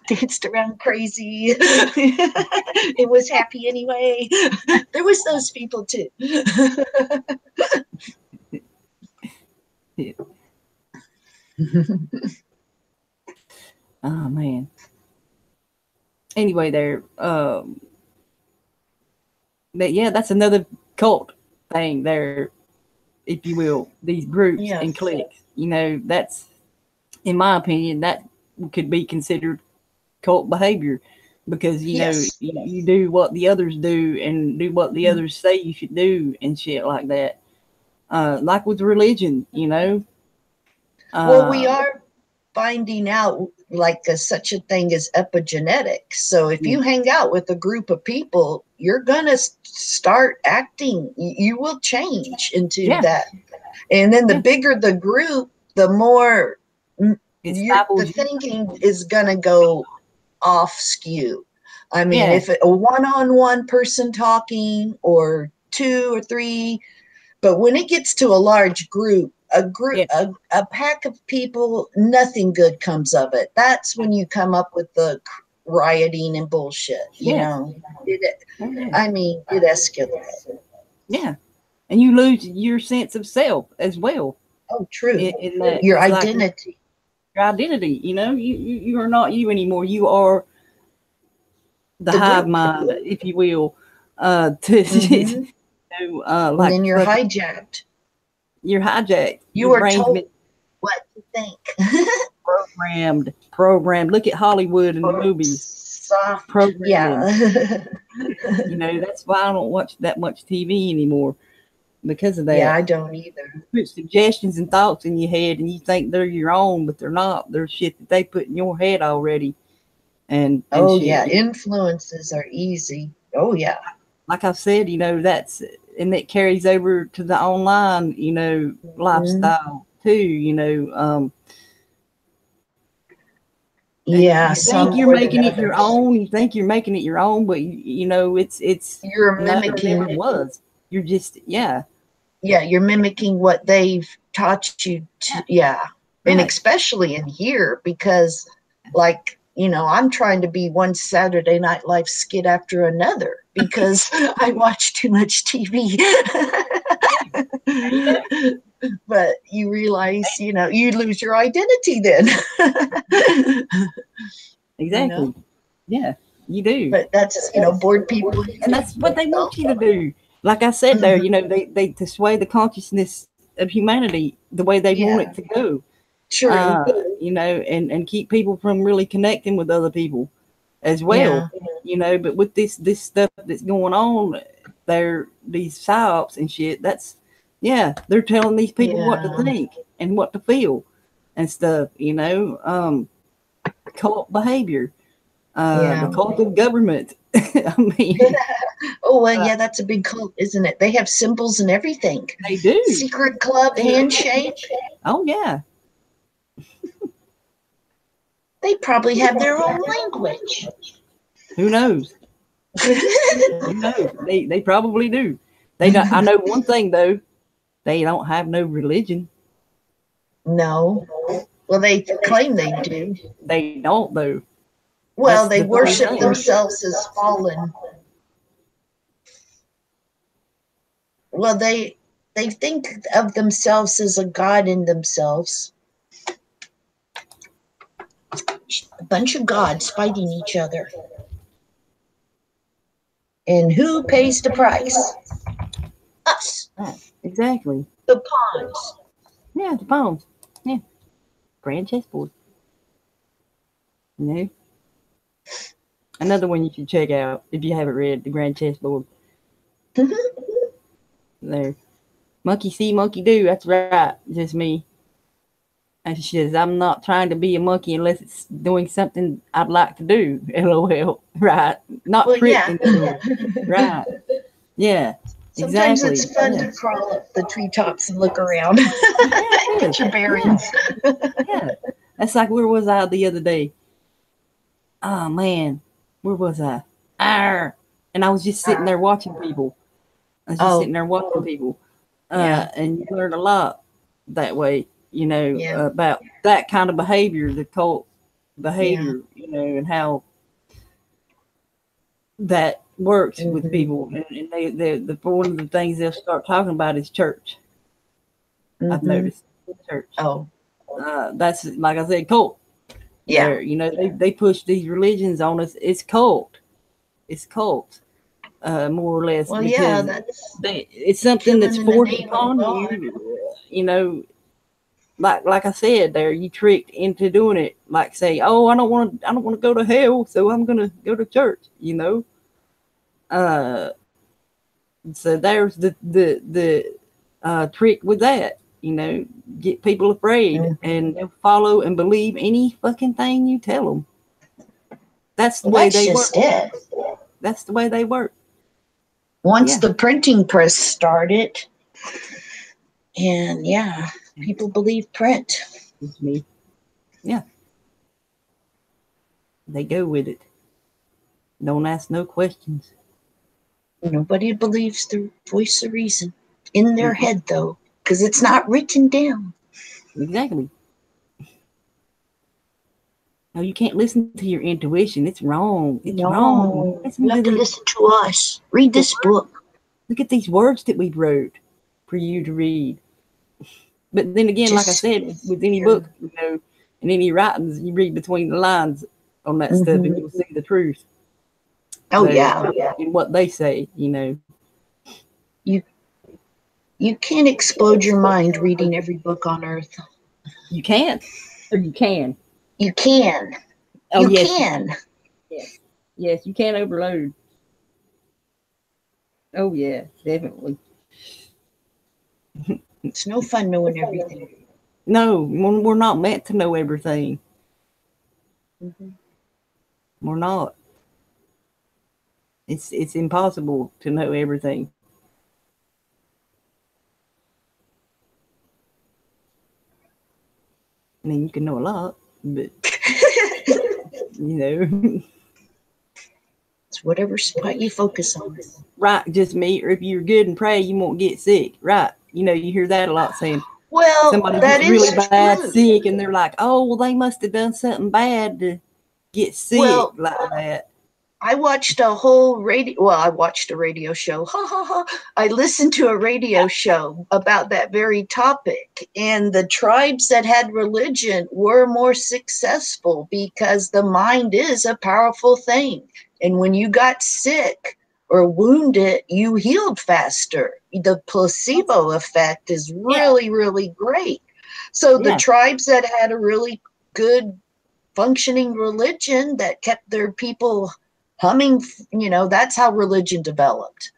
danced around crazy. It was happy anyway. There was those people too. Oh man. Anyway, that's another cult thing there, if you will, these groups and cliques. You know, that's, in my opinion, that could be considered cult behavior because, you know, you do what the others do and do what the others say you should do and shit like that. Like with religion, you know. Well, we are finding out like such a thing as epigenetics. So if you hang out with a group of people, you're going to start acting. You will change into that. And then the bigger the group, the more the thinking is going to go off skew. I mean, if a one-on-one person talking or two or three, but when it gets to a large group, a pack of people, nothing good comes of it. That's when you come up with the rioting and bullshit. You know, I mean, it escalates. Yeah, and you lose your sense of self as well. Oh, true. Your identity. Your identity. You know, you are not you anymore. You are the hive mind, if you will. And then you're hijacked. You're hijacked. You are told what to think. Programmed. Look at Hollywood and the movies. Programming. You know, that's why I don't watch that much TV anymore. Because of that. Yeah, I don't either. Put suggestions and thoughts in your head and you think they're your own, but they're not. They're shit that they put in your head already. And influences are easy. Oh yeah. Like I said, you know, and it carries over to the online, you know, lifestyle too, you know. Yeah, you think you're making it your own. You think you're making it your own, but you know, it's you're mimicking what it was. You're just you're mimicking what they've taught you to, and especially in here because, like, you know, I'm trying to be one Saturday Night Live skit after another because I watch too much TV. But you realize, you know, you lose your identity then. Exactly. You know? Yeah, you do. But that's, you know, bored people. And that's what they want you to do. Like I said there, you know, they to sway the consciousness of humanity the way they want it to go. Sure. You know, and keep people from really connecting with other people as well. You know, but with this stuff that's going on, these psyops and shit, they're telling these people what to think and what to feel and stuff, you know. Cult behavior. The cult of government. I mean, oh, well, yeah, that's a big cult, isn't it? They have symbols and everything. they do. Secret club handshake. Oh, yeah. They probably have their own language. Who knows? Who knows? They probably do. They don't, I know one thing, though. They don't have no religion. No. Well, they claim they do. They don't, though. Well, they worship themselves as fallen. Well, they think of themselves as a god in themselves. A bunch of gods fighting each other. And who pays the price? Us. Exactly. The pawns. Yeah, the pawns. Yeah. Grand chessboard. You know? Another one you should check out if you haven't read, The Grand Chessboard. There. Monkey see, monkey do. That's right. Just me. And she says, I'm not trying to be a monkey unless it's doing something I'd like to do. LOL. Right. Not tricked. Yeah. Right. Yeah. Sometimes exactly. It's fun to crawl up the treetops and look around. Get your bearings. Yeah. That's like, where was I the other day? Oh, man. Where was I? Arr! And I was just sitting there watching people. And you learn a lot that way, you know, about that kind of behavior, the cult behavior, you know, and how that works with people. And one of the things they'll start talking about is church. I've noticed church. Oh, that's, like I said, cult. Yeah. You know, they push these religions on us. It's cult. It's cult. More or less. Well, yeah, it's something that's forced upon you. You know, like I said, there you tricked into doing it. Like say, oh, I don't want to go to hell, so I'm gonna go to church. You know, so there's the trick with that. You know, get people afraid and they'll follow and believe any fucking thing you tell them. That's the way they work. That's the way they work. Once the printing press started, and people believe print. It's me. Yeah. They go with it. Don't ask no questions. Nobody believes the voice of reason in their head, though, because it's not written down. Exactly. No, you can't listen to your intuition. It's wrong. It's wrong. You have to listen to us. Read this book. Look at these words that we wrote for you to read. But then again, like I said, with any book, you know, and any writings, you read between the lines on that stuff and you'll see the truth. Oh, in what they say, you know. You can't explode your mind reading every book on earth. You can't. Or you can. You can. Oh, you yes. can. Yes, you can overload. Oh, yeah, definitely. It's no fun knowing everything. No, we're not meant to know everything. We're not. It's impossible to know everything. I mean, you can know a lot, but you know, it's whatever spot you focus on. Right, just me. Or if you're good and pray, you won't get sick. Right? You know, you hear that a lot saying. Well, somebody gets really bad sick, and they're like, "Oh, well, they must have done something bad to get sick like that." I watched a whole radio. Well, I watched a radio show. Ha ha ha! I listened to a radio show about that very topic, and the tribes that had religion were more successful because the mind is a powerful thing, and when you got sick or wounded, you healed faster. The placebo effect is really, really great. So the tribes that had a really good functioning religion that kept their people humming, you know, that's how religion developed.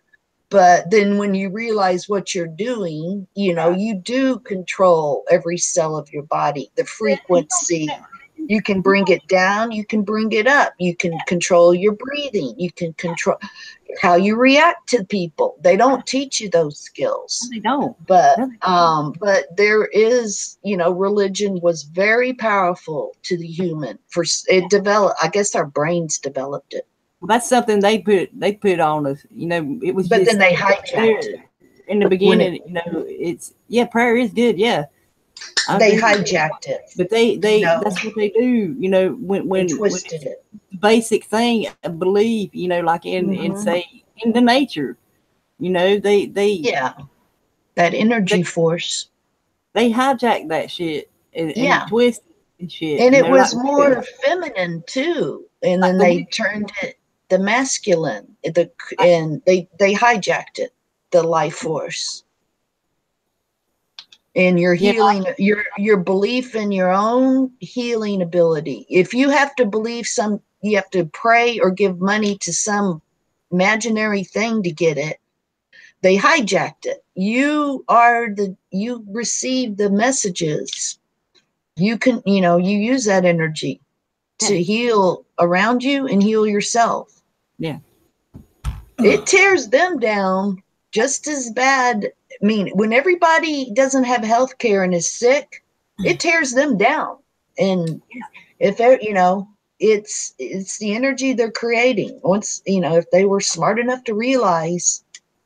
But then when you realize what you're doing, you know, you do control every cell of your body, the frequency. You can bring it down. You can bring it up. You can control your breathing. You can control how you react to people. They don't teach you those skills. They don't. But there is, you know, religion was very powerful to the human. For it developed. I guess our brains developed it. Well, that's something they put on us. You know, it was. But just, then they hijacked it. In the beginning, you know, it's prayer is good. Yeah, they hijacked it. But they that's what they do. You know, when twisted it. Basic thing, I believe. You know, like in say in the nature. You know, they that energy force. They hijacked that shit and twisted and shit. And it was more feminine too. And then they turned it the masculine. And they hijacked it, the life force. And your healing, your belief in your own healing ability. If you have to believe you have to pray or give money to some imaginary thing to get it. They hijacked it. You receive the messages. You can, you know, you use that energy to heal around you and heal yourself. Yeah. It tears them down just as bad. I mean, when everybody doesn't have health care and is sick, it tears them down. And if they're, you know, it's the energy they're creating. Once, you know, if they were smart enough to realize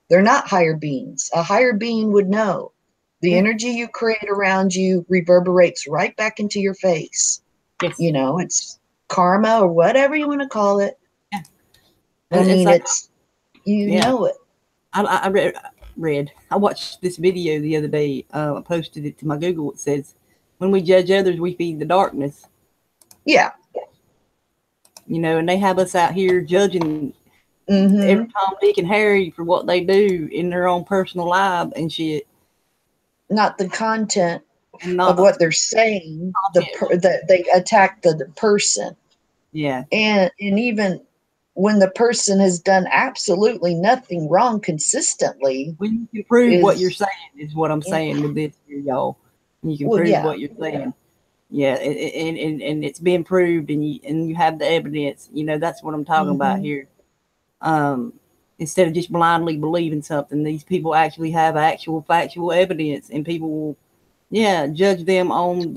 they're not higher beings. A higher being would know. The energy you create around you reverberates right back into your face. Yes. You know, it's karma or whatever you want to call it. Yeah. I mean, like, you know it. I read. I watched this video the other day. I posted it to my Google. It says, when we judge others, we feed the darkness. Yeah. You know, and they have us out here judging every Tom, Dick, and Harry for what they do in their own personal life and shit. Not the content of what they're saying. They attack the person. Yeah. And even when the person has done absolutely nothing wrong consistently. When you can prove what you're saying is what I'm saying with this here, y'all. You can prove what you're saying. Yeah, and it's been proved, and you have the evidence. You know, that's what I'm talking about here. Instead of just blindly believing something, these people actually have actual factual evidence, and people will, judge them on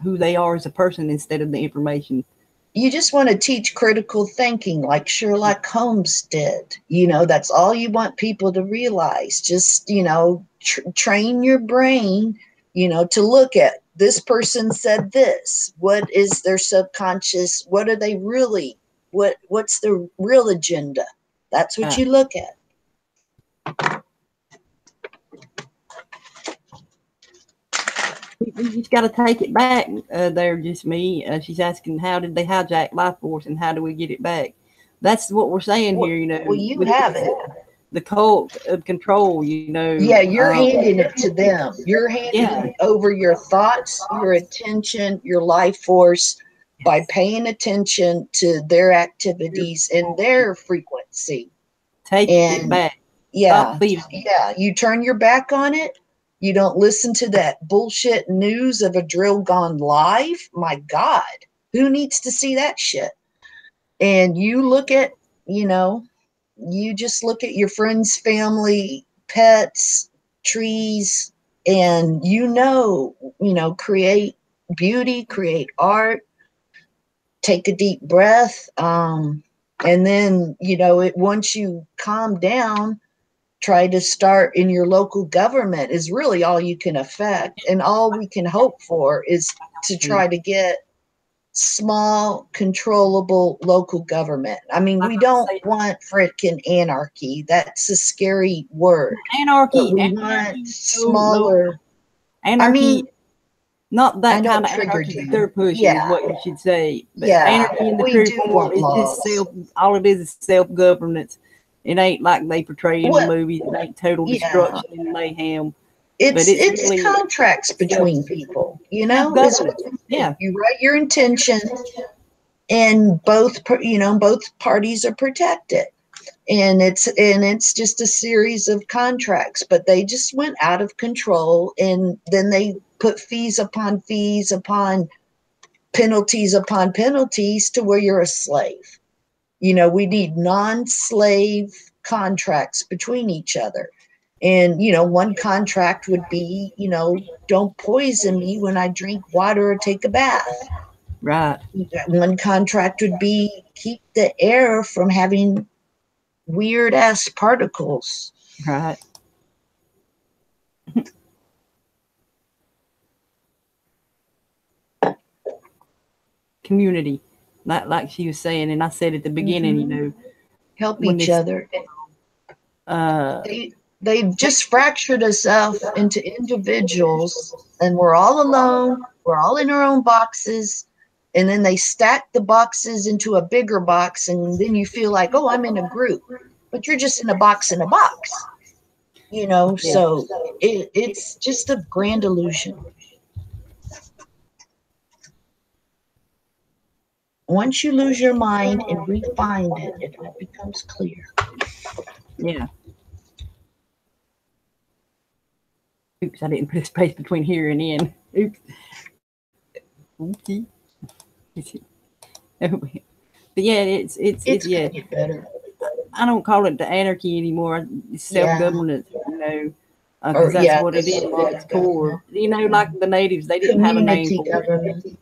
who they are as a person instead of the information. You just want to teach critical thinking like Sherlock Holmes did. You know, that's all you want people to realize. Just, you know, train your brain, you know, to look at this person said this. What is their subconscious? What are they really? What's the real agenda? That's what you look at. We just got to take it back. There, just me. She's asking, how did they hijack life force, and how do we get it back? That's what we're saying here. You know, well, you have it. The cult of control. You know. Yeah, you're handing it to them. You're handing over your thoughts, your attention, your life force by paying attention to their activities and their frequency. Take it back. Yeah, you turn your back on it. You don't listen to that bullshit news of a drill gone live. My God, who needs to see that shit? And you look at, you know, you just look at your friends, family, pets, trees, and you know, create beauty, create art, take a deep breath. And then, you know, once you calm down, try to start in your local government is really all you can affect. And all we can hope for is to try to get small, controllable local government. I mean, we don't want frickin' anarchy. That's a scary word. Anarchy. We want smaller. Anarchy. I mean, not that kind of anarchy that they're pushing is what you should say. But anarchy in the true form is just all it is self-governance. It ain't like they portray in the movies. It ain't total destruction and mayhem. It's really contracts between people, you know? You write your intention, and both parties are protected. And it's just a series of contracts, but they just went out of control, and then they put fees upon penalties upon penalties to where you're a slave. We need non-slave contracts between each other. And, one contract would be, don't poison me when I drink water or take a bath. Right. One contract would be keep the air from having weird ass particles. Right. Community, like she was saying, and I said at the beginning, help each other. They've just fractured us into individuals, and we're all alone. We're all in our own boxes, and then they stack the boxes into a bigger box, and then you feel like, oh, I'm in a group, but you're just in a box in a box. So it's just a grand illusion. Once you lose your mind and refine it, it all becomes clear. Yeah. Oops, I didn't put a space between here and in. Oops. Okay. But yeah, it's yeah. Get better. I don't call it the anarchy anymore. It's self-governance, because that's what it is at its core. Like the natives, they didn't have a name for it.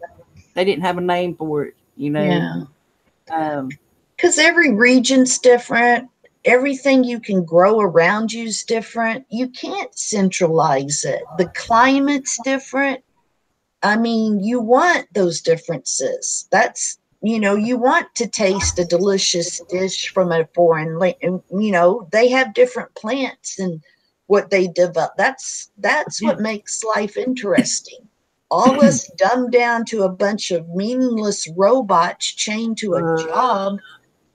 They didn't have a name for it, Yeah. Because every region's different. Everything you can grow around you is different. You can't centralize it. The climate's different. I mean, you want those differences. That's, you want to taste a delicious dish from a foreign land. They have different plants and what they develop. That's what makes life interesting. All us dumbed down to a bunch of meaningless robots chained to a job,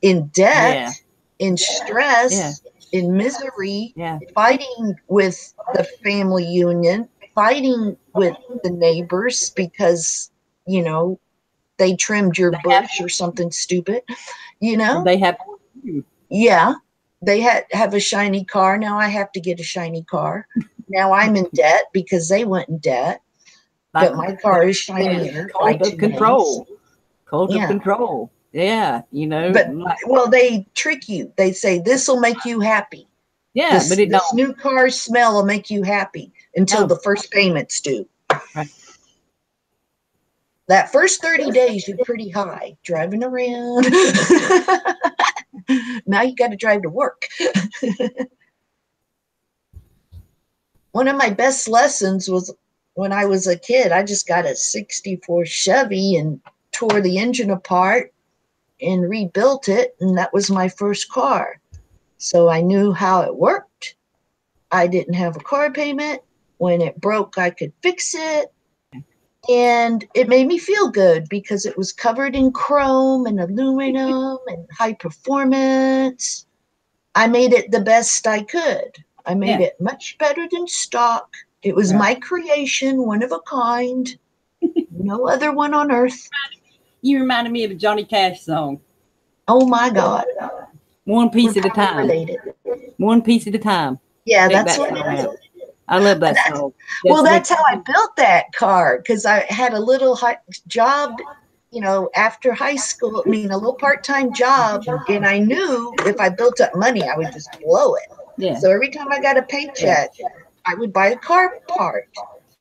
in debt, in stress, in misery, fighting with the family union, fighting with the neighbors because, they trimmed your bush or something stupid, They have. Yeah. They have a shiny car. Now I have to get a shiny car. Now I'm in debt because they went in debt. But my car is shinier. Cult of control. Cult of control. Yeah, But they trick you. They say this will make you happy. Yeah, but it don't. This new car smell will make you happy until the first payment's due. Right. That first 30 days, you're pretty high driving around. Now you got to drive to work. One of my best lessons was when I was a kid. I just got a 64 Chevy and tore the engine apart and rebuilt it, and that was my first car. So I knew how it worked. I didn't have a car payment. When it broke, I could fix it. And it made me feel good because it was covered in chrome and aluminum and high performance. I made it the best I could. I made it much better than stock. It was my creation, one of a kind. No other one on earth. You reminded me of a Johnny Cash song. Oh my God. One piece at a time. Related. One piece at a time. Yeah, that's what it is. I love that song. That's how I built that car, because I had a little job, after high school. I mean, a little part-time job, and I knew if I built up money, I would just blow it. Yeah. So every time I got a paycheck, I would buy a car part.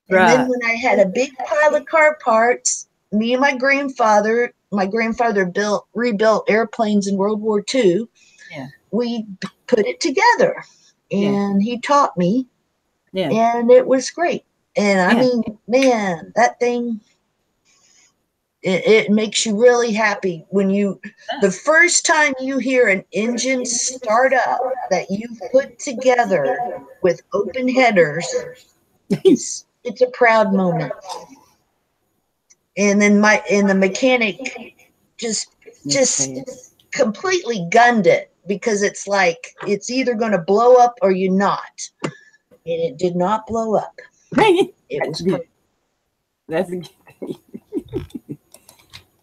And then when I had a big pile of car parts, me and my grandfather rebuilt airplanes in World War II. Yeah. We put it together, and he taught me. Yeah. And it was great. And I mean, man, that thing, it makes you really happy when the first time you hear an engine start up that you've put together with open headers, it's a proud moment. And then the mechanic just completely gunned it, because it's like, it's either going to blow up or you're not. And it did not blow up. It was good. That's good.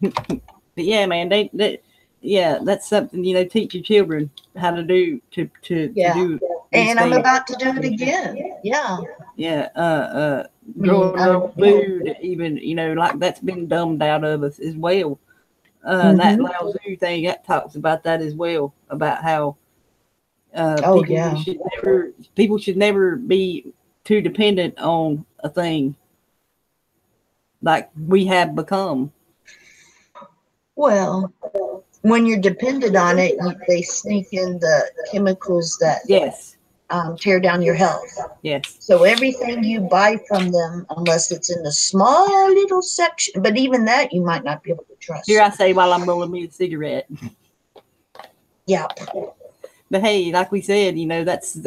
But yeah, man, that's something, teach your children how to do to do. And I'm about to do it again. Yeah. Yeah. growing up food, even, like that's been dumbed out of us as well. That Lao Tzu thing, that talks about that as well, about how people should never be too dependent on a thing like we have become. Well, when you're dependent on it, they sneak in the chemicals that tear down your health. Yes. So everything you buy from them, unless it's in a small little section, but even that you might not be able to trust. Here I say while I'm rolling me a cigarette. Yeah. But hey, like we said, that's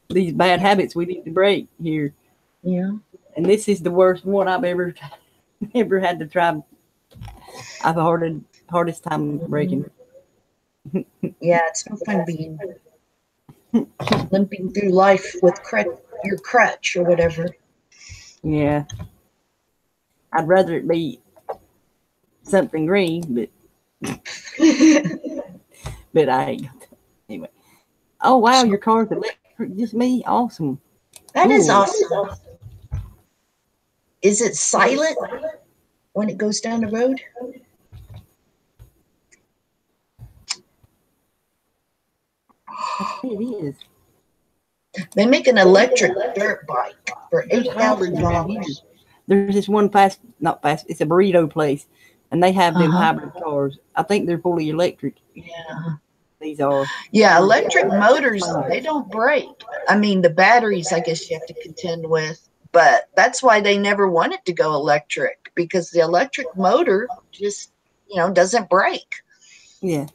these bad habits we need to break here. Yeah. And this is the worst one I've ever had to try. I've hardest time breaking. Yeah, it's no fun being limping through life with your crutch or whatever. Yeah. I'd rather it be something green, but but I ain't. Anyway. Oh wow, your car's electric, just me? Awesome. That is awesome. Is it silent when it goes down the road? It is. They make an electric dirt bike for $8,000. There's this one it's a burrito place, and they have them hybrid cars. I think they're fully electric. Yeah. These are. Yeah, electric motors, they don't break. I mean, the batteries, I guess you have to contend with, but that's why they never wanted to go electric, because the electric motor just, doesn't break. Yeah.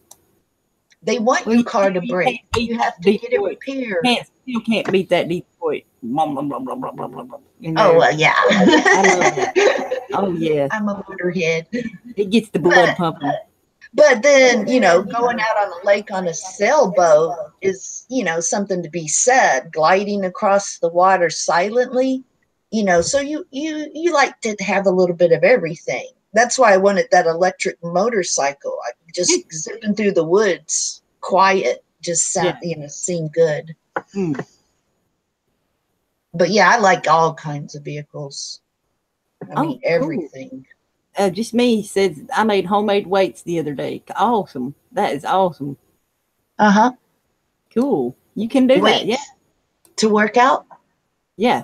They want your car to break. You have to get it repaired. You can't beat that Detroit. Blah, blah, blah, blah, blah, blah, blah. Oh, well, yeah. I love that. Oh, yeah. I'm a motorhead. It gets the blood pumping. But then, going out on a lake on a sailboat is, something to be said. Gliding across the water silently, so you like to have a little bit of everything. That's why I wanted that electric motorcycle. I just zipping through the woods, quiet, just seemed good. But yeah, I like all kinds of vehicles. I mean, everything. Cool. Just me says I made homemade weights the other day. Awesome. That is awesome. Cool. You can do that. Yeah. To work out? Yeah.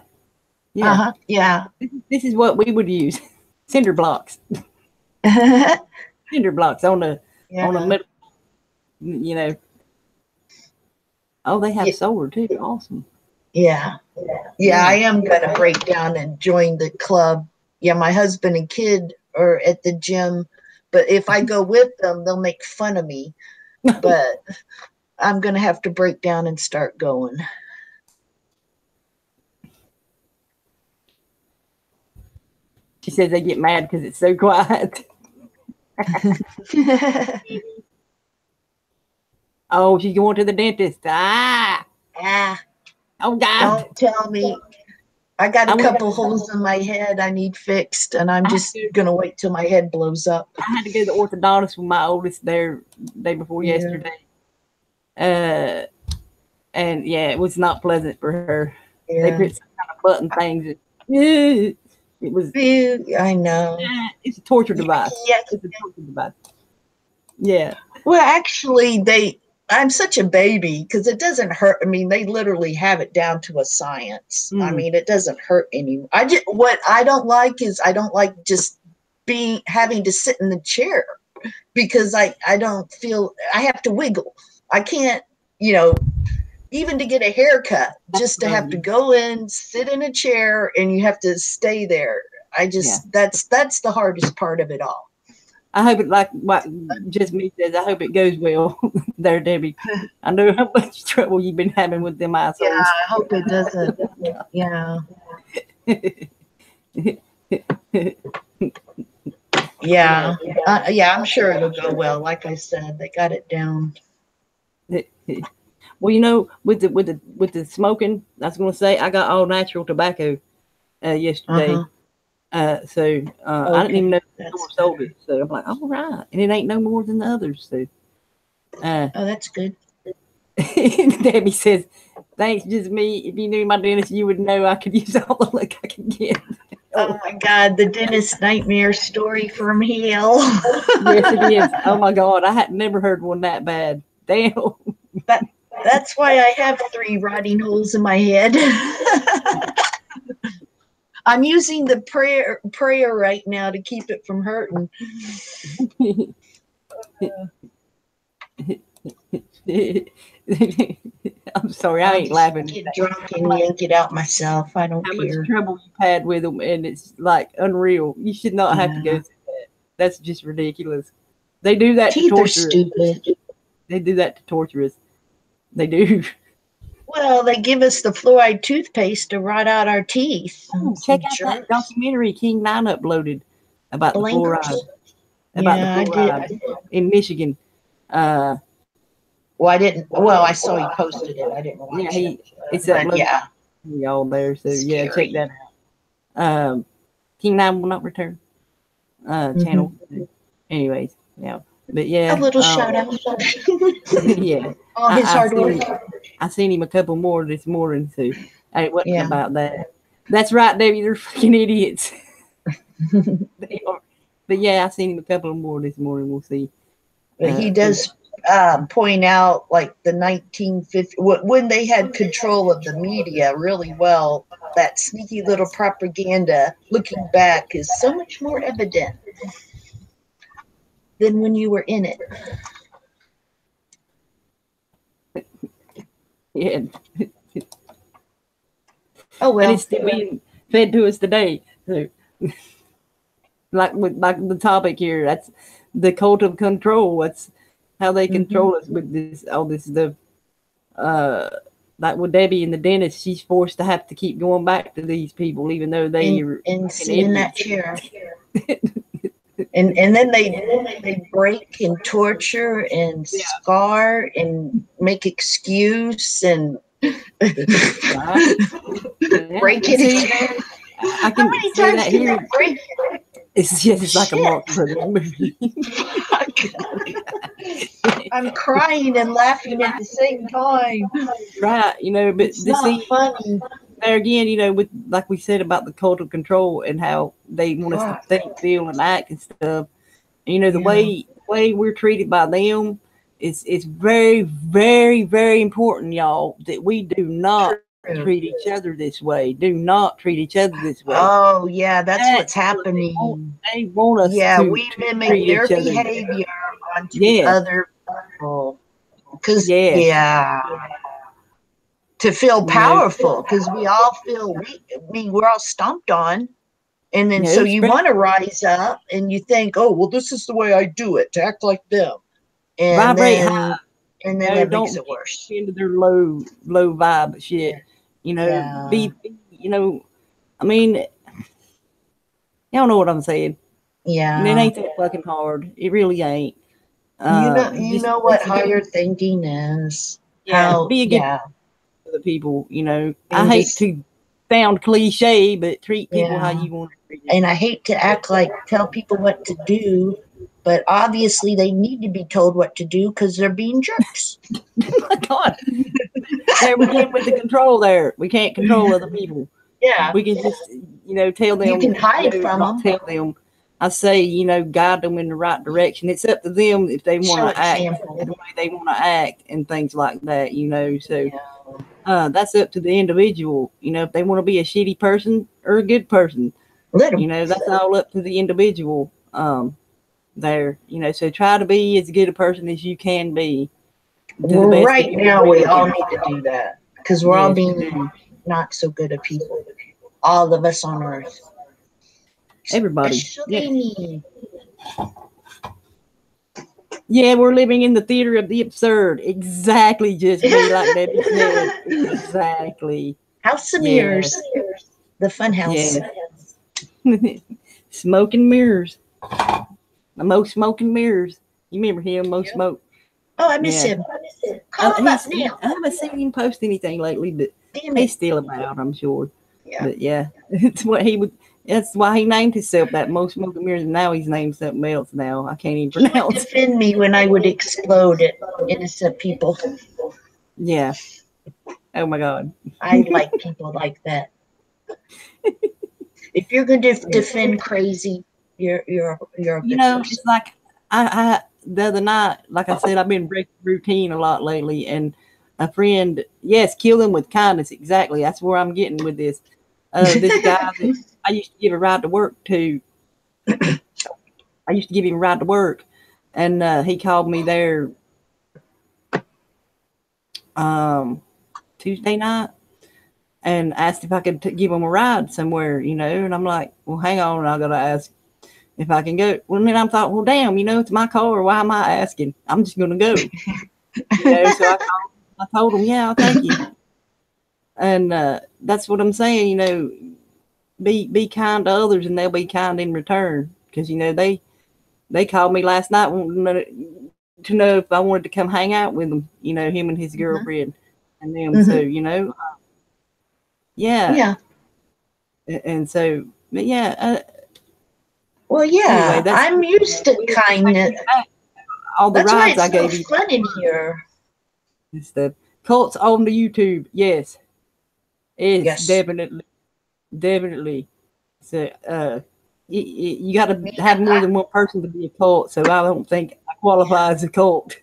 Yeah. Yeah. This is what we would use. Cinder blocks. Cinder blocks on a metal, Oh, they have solar too. Awesome. Yeah. Yeah, I am going to break down and join the club. Yeah, my husband and kid are at the gym, but if I go with them, they'll make fun of me. But I'm going to have to break down and start going. She says they get mad because it's so quiet. Oh, she's going to the dentist. Oh, God. Don't tell me. I got a couple holes in my head I need fixed, and I'm just going to wait till my head blows up. I had to go to the orthodontist with my oldest there the day before yesterday. And, it was not pleasant for her. Yeah. They put some kind of button things. It was. I know. It's a torture device. Yeah. It's a torture device. Yeah. Well, actually, I'm such a baby because it doesn't hurt. I mean, they literally have it down to a science. I mean, it doesn't hurt anymore. What I don't like is I don't like just having to sit in the chair because I don't feel I have to wiggle. I can't, even to get a haircut, just to have to go in, sit in a chair, and you have to stay there. That's the hardest part of it all. I hope it, like what just me says, I hope it goes well there, Debbie. I know how much trouble you've been having with them assholes. Yeah, I hope it doesn't. Yeah. Yeah. I'm sure it'll go well. Like I said, they got it down. Well, with the smoking, I was going to say I got all natural tobacco yesterday. So I didn't even know the store sold it. So I'm like, all right. And it ain't no more than the others. So that's good. Debbie says, Thanks, just me. If you knew my dentist, you would know I could use all the luck I could get. Oh my God, the dentist nightmare story from hell. Yes, it is. Oh my God, I had never heard one that bad. Damn. That's why I have 3 rotting holes in my head. I'm using the prayer right now to keep it from hurting. I'm sorry, I ain't laughing. Get drunk and yank it out myself. I don't How care. much trouble you've had with them, and it's like unreal. You should not have to go through that. That's just ridiculous. They do that Teeth to torture are stupid. us. They do that to torture us. They do. Well, they give us the fluoride toothpaste to rot out our teeth. Oh, check out that documentary King 9 uploaded about Blinkers. the fluoride. About the fluoride in Michigan. Well, I didn't. Well, I saw he posted it. I didn't watch it. It's uploaded. Y'all there, so yeah, check that out. King 9 will not return. Channel. Anyways, yeah, but yeah, a little shout out. Yeah, all his hard work. I seen him a couple more this morning, so it wasn't about that. That's right, Debbie. They're fucking idiots. They are. But yeah, I seen him a couple more this morning. We'll see. But he does point out, like the 1950 when they had control of the media really well, that sneaky little propaganda, looking back, is so much more evident than when you were in it. Yeah. Oh well. And it's still being fed to us today. So, like the topic here, that's the cult of control. That's how they control us with all this stuff. Like with Debbie and the dentist, she's forced to have to keep going back to these people, even though they are and sit in that chair. And then they break and torture and scar and make excuse and break it. I can How many say times that can here. that break? It's like a Mark Brother movie. I'm crying and laughing at the same time. Right, but it's not funny. There again, with like we said about the cult of control and how they want us to think, feel, and act and stuff. The way we're treated by them it's very, very, very important, y'all, that we do not treat each other this way. Do not treat each other this way. Oh yeah, that's what's happening. They want us to we mimic their behavior onto other people. Because to feel powerful, because we all feel weak. I mean, we're all stomped on. And then so you want to rise up and you think, oh, well, this is the way I do it, to act like them. And vibrate then, high. And then it makes it worse. Into their low vibe shit. Be I mean, y'all know what I'm saying. Yeah. And it ain't that fucking hard. It really ain't. You know what higher thinking is. Yeah, be a good for the people, I hate to sound cliche, but treat people how you want to treat them. And I hate to tell people what to do, but obviously they need to be told what to do because they're being jerks. Oh my God. There we get with the control there. We can't control other people. Yeah. We can just, tell them. You can hide from them. Tell them. I say, guide them in the right direction. It's up to them if they want to act the way they want to act and things like that, So that's up to the individual. If they want to be a shitty person or a good person, that's all up to the individual there. So try to be as good a person as you can be. Well, right now we all need to do that because we're all being not so good at people. All of us on earth. Everybody. Yeah, we're living in the theater of the absurd. Exactly, just me, like Debbie said. Exactly. House of Mirrors. The fun house. Yeah. Smoke and Mirrors. Mo Smoke and Mirrors. You remember him, Mo Smoke? Oh, I miss him. Call him up now. I haven't seen him post anything lately, but he's still about, I'm sure. Yeah. But yeah, that's why he named himself that, Mo Smoke and Mirrors, and now he's named something else now. I can't even pronounce it. Defend me when I would explode at innocent people. Yeah. Oh my God. I like people like that. If you're going to defend crazy, you're a good person. It's like I the other night, like I said, I've been breaking routine a lot lately, and a friend, yes, kill them with kindness. Exactly, that's where I'm getting with this. This guy that I used to give a ride to work to, I used to give him a ride to work, and he called me there Tuesday night and asked if I could give him a ride somewhere, and I'm like, well, hang on, I gotta ask if I can go. Well, then I thought, well, damn, it's my car. Why am I asking? I'm just gonna go. So I told him, yeah, thank you. And that's what I'm saying. Be kind to others, and they'll be kind in return. Because they called me last night wanting to know if I wanted to come hang out with them. Him and his girlfriend, and them. So yeah. And so, but yeah. Well, yeah, anyway, I'm used to kindness. All the that's rides why I gave so you. Fun in here. It's the cults on the YouTube. Yes. It's Yes. definitely. So, you got to have more than one person to be a cult. So I don't think I qualify as a cult.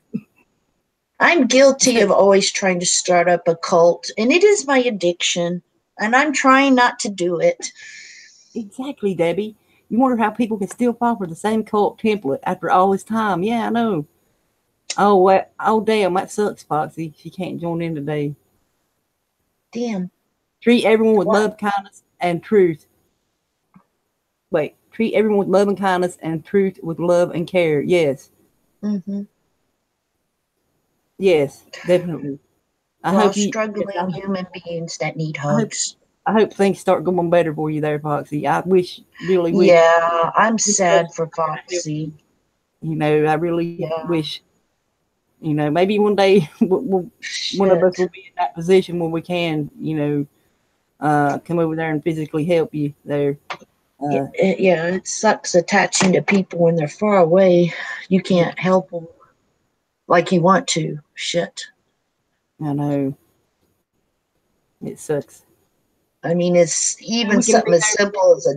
I'm guilty of always trying to start up a cult, and it is my addiction, and I'm trying not to do it. Exactly, Debbie. You wonder how people can still fall for the same cult template after all this time. Yeah, I know. Oh, damn, that sucks, Foxy. She can't join in today. Damn. Treat everyone with love, kindness, and truth. Wait, treat everyone with love and kindness and truth with love and care. Yes. Mm-hmm. Yes, definitely. I hope struggling human beings that need hugs. I hope things start going better for you there, Foxy. I really wish. Yeah, I'm sad for Foxy. I really wish. Maybe one day one of us will be in that position where we can, come over there and physically help you there. It sucks attaching to people when they're far away. You can't help them like you want to. Shit. I know. It sucks. I mean, it's even something as simple as a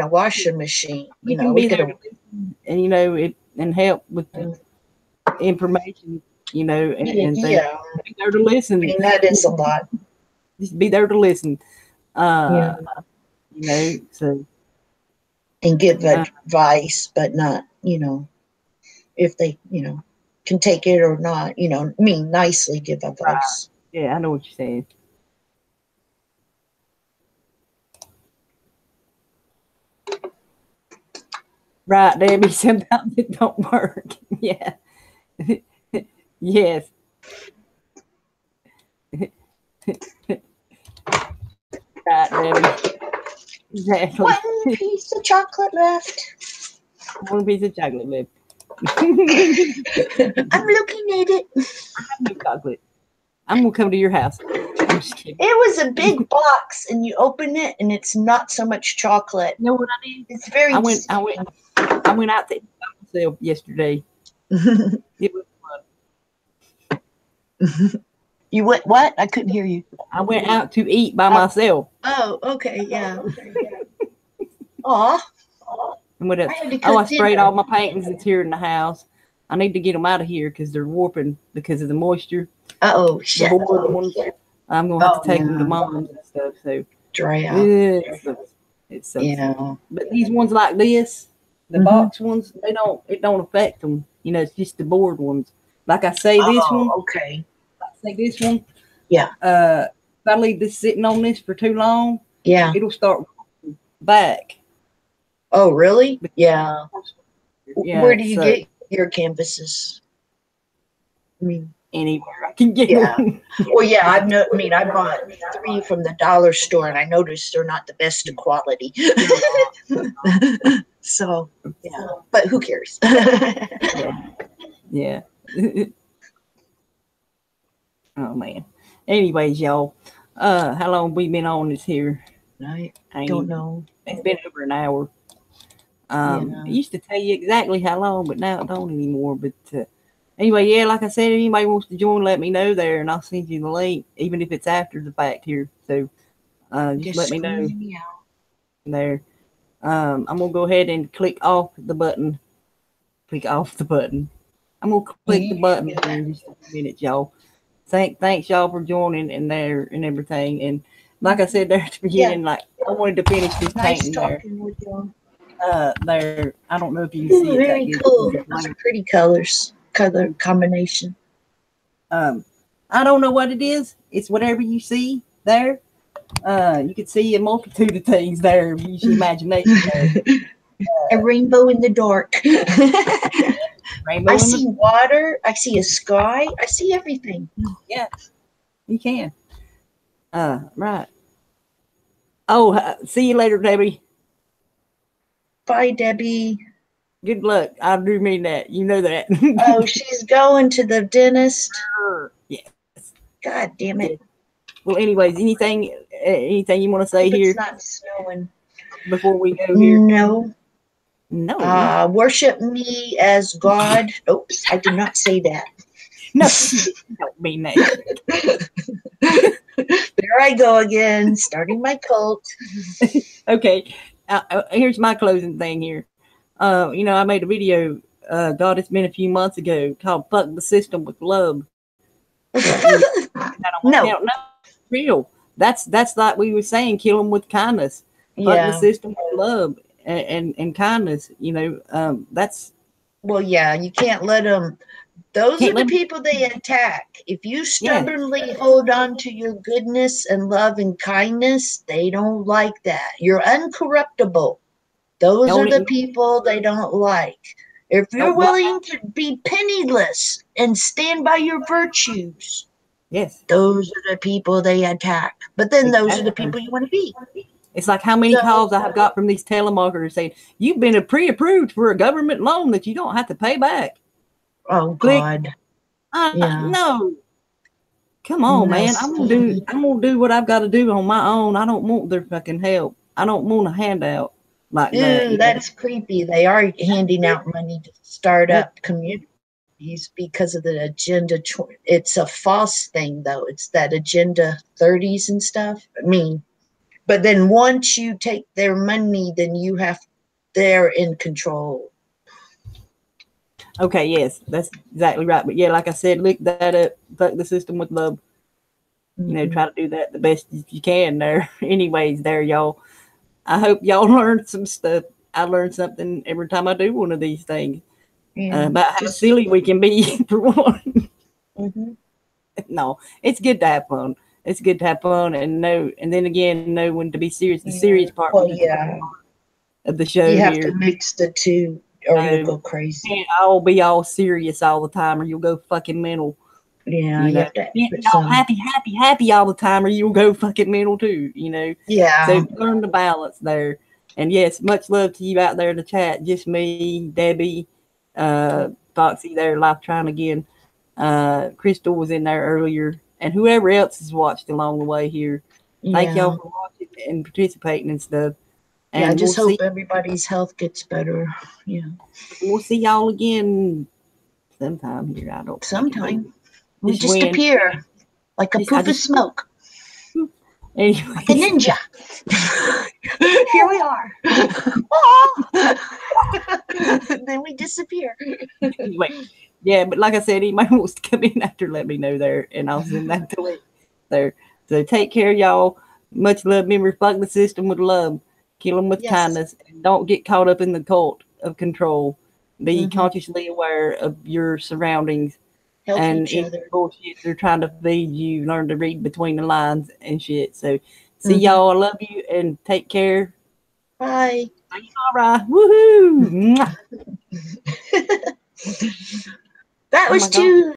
washing machine. We could have, and and help with the information, and things. Be there to listen. I mean, that is a lot. Just be there to listen. So. And give advice, but not, if they, can take it or not, nicely give advice. Right. Yeah, I know what you're saying. Right, Debbie, sometimes it don't work. Yeah. Yes. Right, Debbie. Exactly. One piece of chocolate left. One piece of chocolate left. I'm looking at it. I have no chocolate. I'm going to come to your house. I'm just kidding. It was a big box, and you open it, and it's not so much chocolate. You know what I did? It's very. I went out to eat by myself yesterday. It was fun. You went what? I couldn't hear you. I went out to eat by myself. Oh, okay, yeah. Aw. And what else? I sprayed all my paintings that's here in the house. I need to get them out of here because they're warping because of the moisture. Oh, shit. I'm going to have to take them to mom's and stuff. So dry out. It sucks. Yeah. But these ones like this, the box ones, it don't affect them. It's just the board ones. Like I say, this one. Okay. Like this one. Yeah. If I leave this sitting on this for too long, it'll start back. Oh, really? Yeah. Where do you get your canvases? I mean, anywhere I can get them. Well, yeah, I bought 3 from the dollar store, and I noticed they're not the best of quality. So, yeah, but who cares? Yeah. Oh man. Anyways, y'all, how long we been on this here? I don't know. It's been over an hour. I used to tell you exactly how long, but now I don't anymore. But Anyway, yeah, like I said, if anybody wants to join, let me know there, and I'll send you the link, even if it's after the fact here. So just let me know Me out. there. I'm gonna go ahead and click off the button. Click off the button. I'm gonna click the button here in just a minute, y'all. Thanks y'all for joining in there and everything. And like I said there at the beginning, like I wanted to finish this Nice painting there. talking with you. There, I don't know if you can see it. Very cool. Those are pretty colors, color combination. I don't know what it is. It's whatever you see there. You can see a multitude of things there. Use your imagination there. A rainbow in the dark. Rainbow I in the see water. I see a sky. I see everything. yeah, you can. Right. Oh, see you later, Debbie. Bye, Debbie. Good luck. I do mean that. You know that. Oh, she's going to the dentist. Yes. God damn it. Well, anyways, anything you want to say Hope here it's not snowing. before we go here? No. No. Worship me as God. Oops, I did not say that. No, you don't mean that. There I go again, starting my cult. Okay. Here's my closing thing here. I made a video, God, it's been a few months ago, called Fuck the System with Love. No. Real. That's like we were saying, kill them with kindness. Fuck the system with love and kindness. That's. Well, yeah, you can't let them. Those are the people they attack. If you stubbornly hold on to your goodness and love and kindness, they don't like that. You're uncorruptible. Those are the people they don't like. If you're willing to be penniless and stand by your virtues, yes, those are the people they attack. But then those are the people you want to be. It's like how many calls I have got from these telemarketers saying, you've been pre-approved for a government loan that you don't have to pay back. Oh, God. No. Come on, man. I'm gonna do what I've got to do on my own. I don't want their fucking help. I don't want a handout like that. That's creepy. They are handing out money to start up communities because of the agenda. It's a false thing, though. It's that agenda 30s and stuff. But then once you take their money, then they're in control. Okay, yes, that's exactly right. But yeah, like I said, look that up. Fuck the system with love. Try to do that the best you can there. Anyways, there, y'all. I hope y'all learned some stuff. I learn something every time I do one of these things about how silly we can be for one. No, it's good to have fun. It's good to have fun and then again know when to be serious. The serious part of the show. You have to mix the two, or you'll go crazy. Can't all be all serious all the time, or you'll go fucking mental. Yeah, you have to be all happy all the time, or you'll go fucking mental too. Yeah. So learn the balance there. And yes, much love to you out there in the chat. Just me, Debbie, Foxy there, live trying again. Crystal was in there earlier, and whoever else has watched along the way here. Thank y'all for watching and participating and stuff. And I just hope everybody's health gets better. Yeah. We'll see y'all again sometime here. I don't. Sometime. We disappear like a poof of smoke. Anyway. Like a ninja. Here we are. Then we disappear. Anyway, yeah, but like I said, anybody wants to come in after, let me know there, and I'll send that to link there. So take care, y'all. Much love. Remember, fuck the system with love. Kill them with kindness. And don't get caught up in the cult of control. Be consciously aware of your surroundings. Help and each other. Bullshit they're trying to feed you. Learn to read between the lines and shit. So see y'all. I love you and take care. Bye. All right. Woohoo. That was too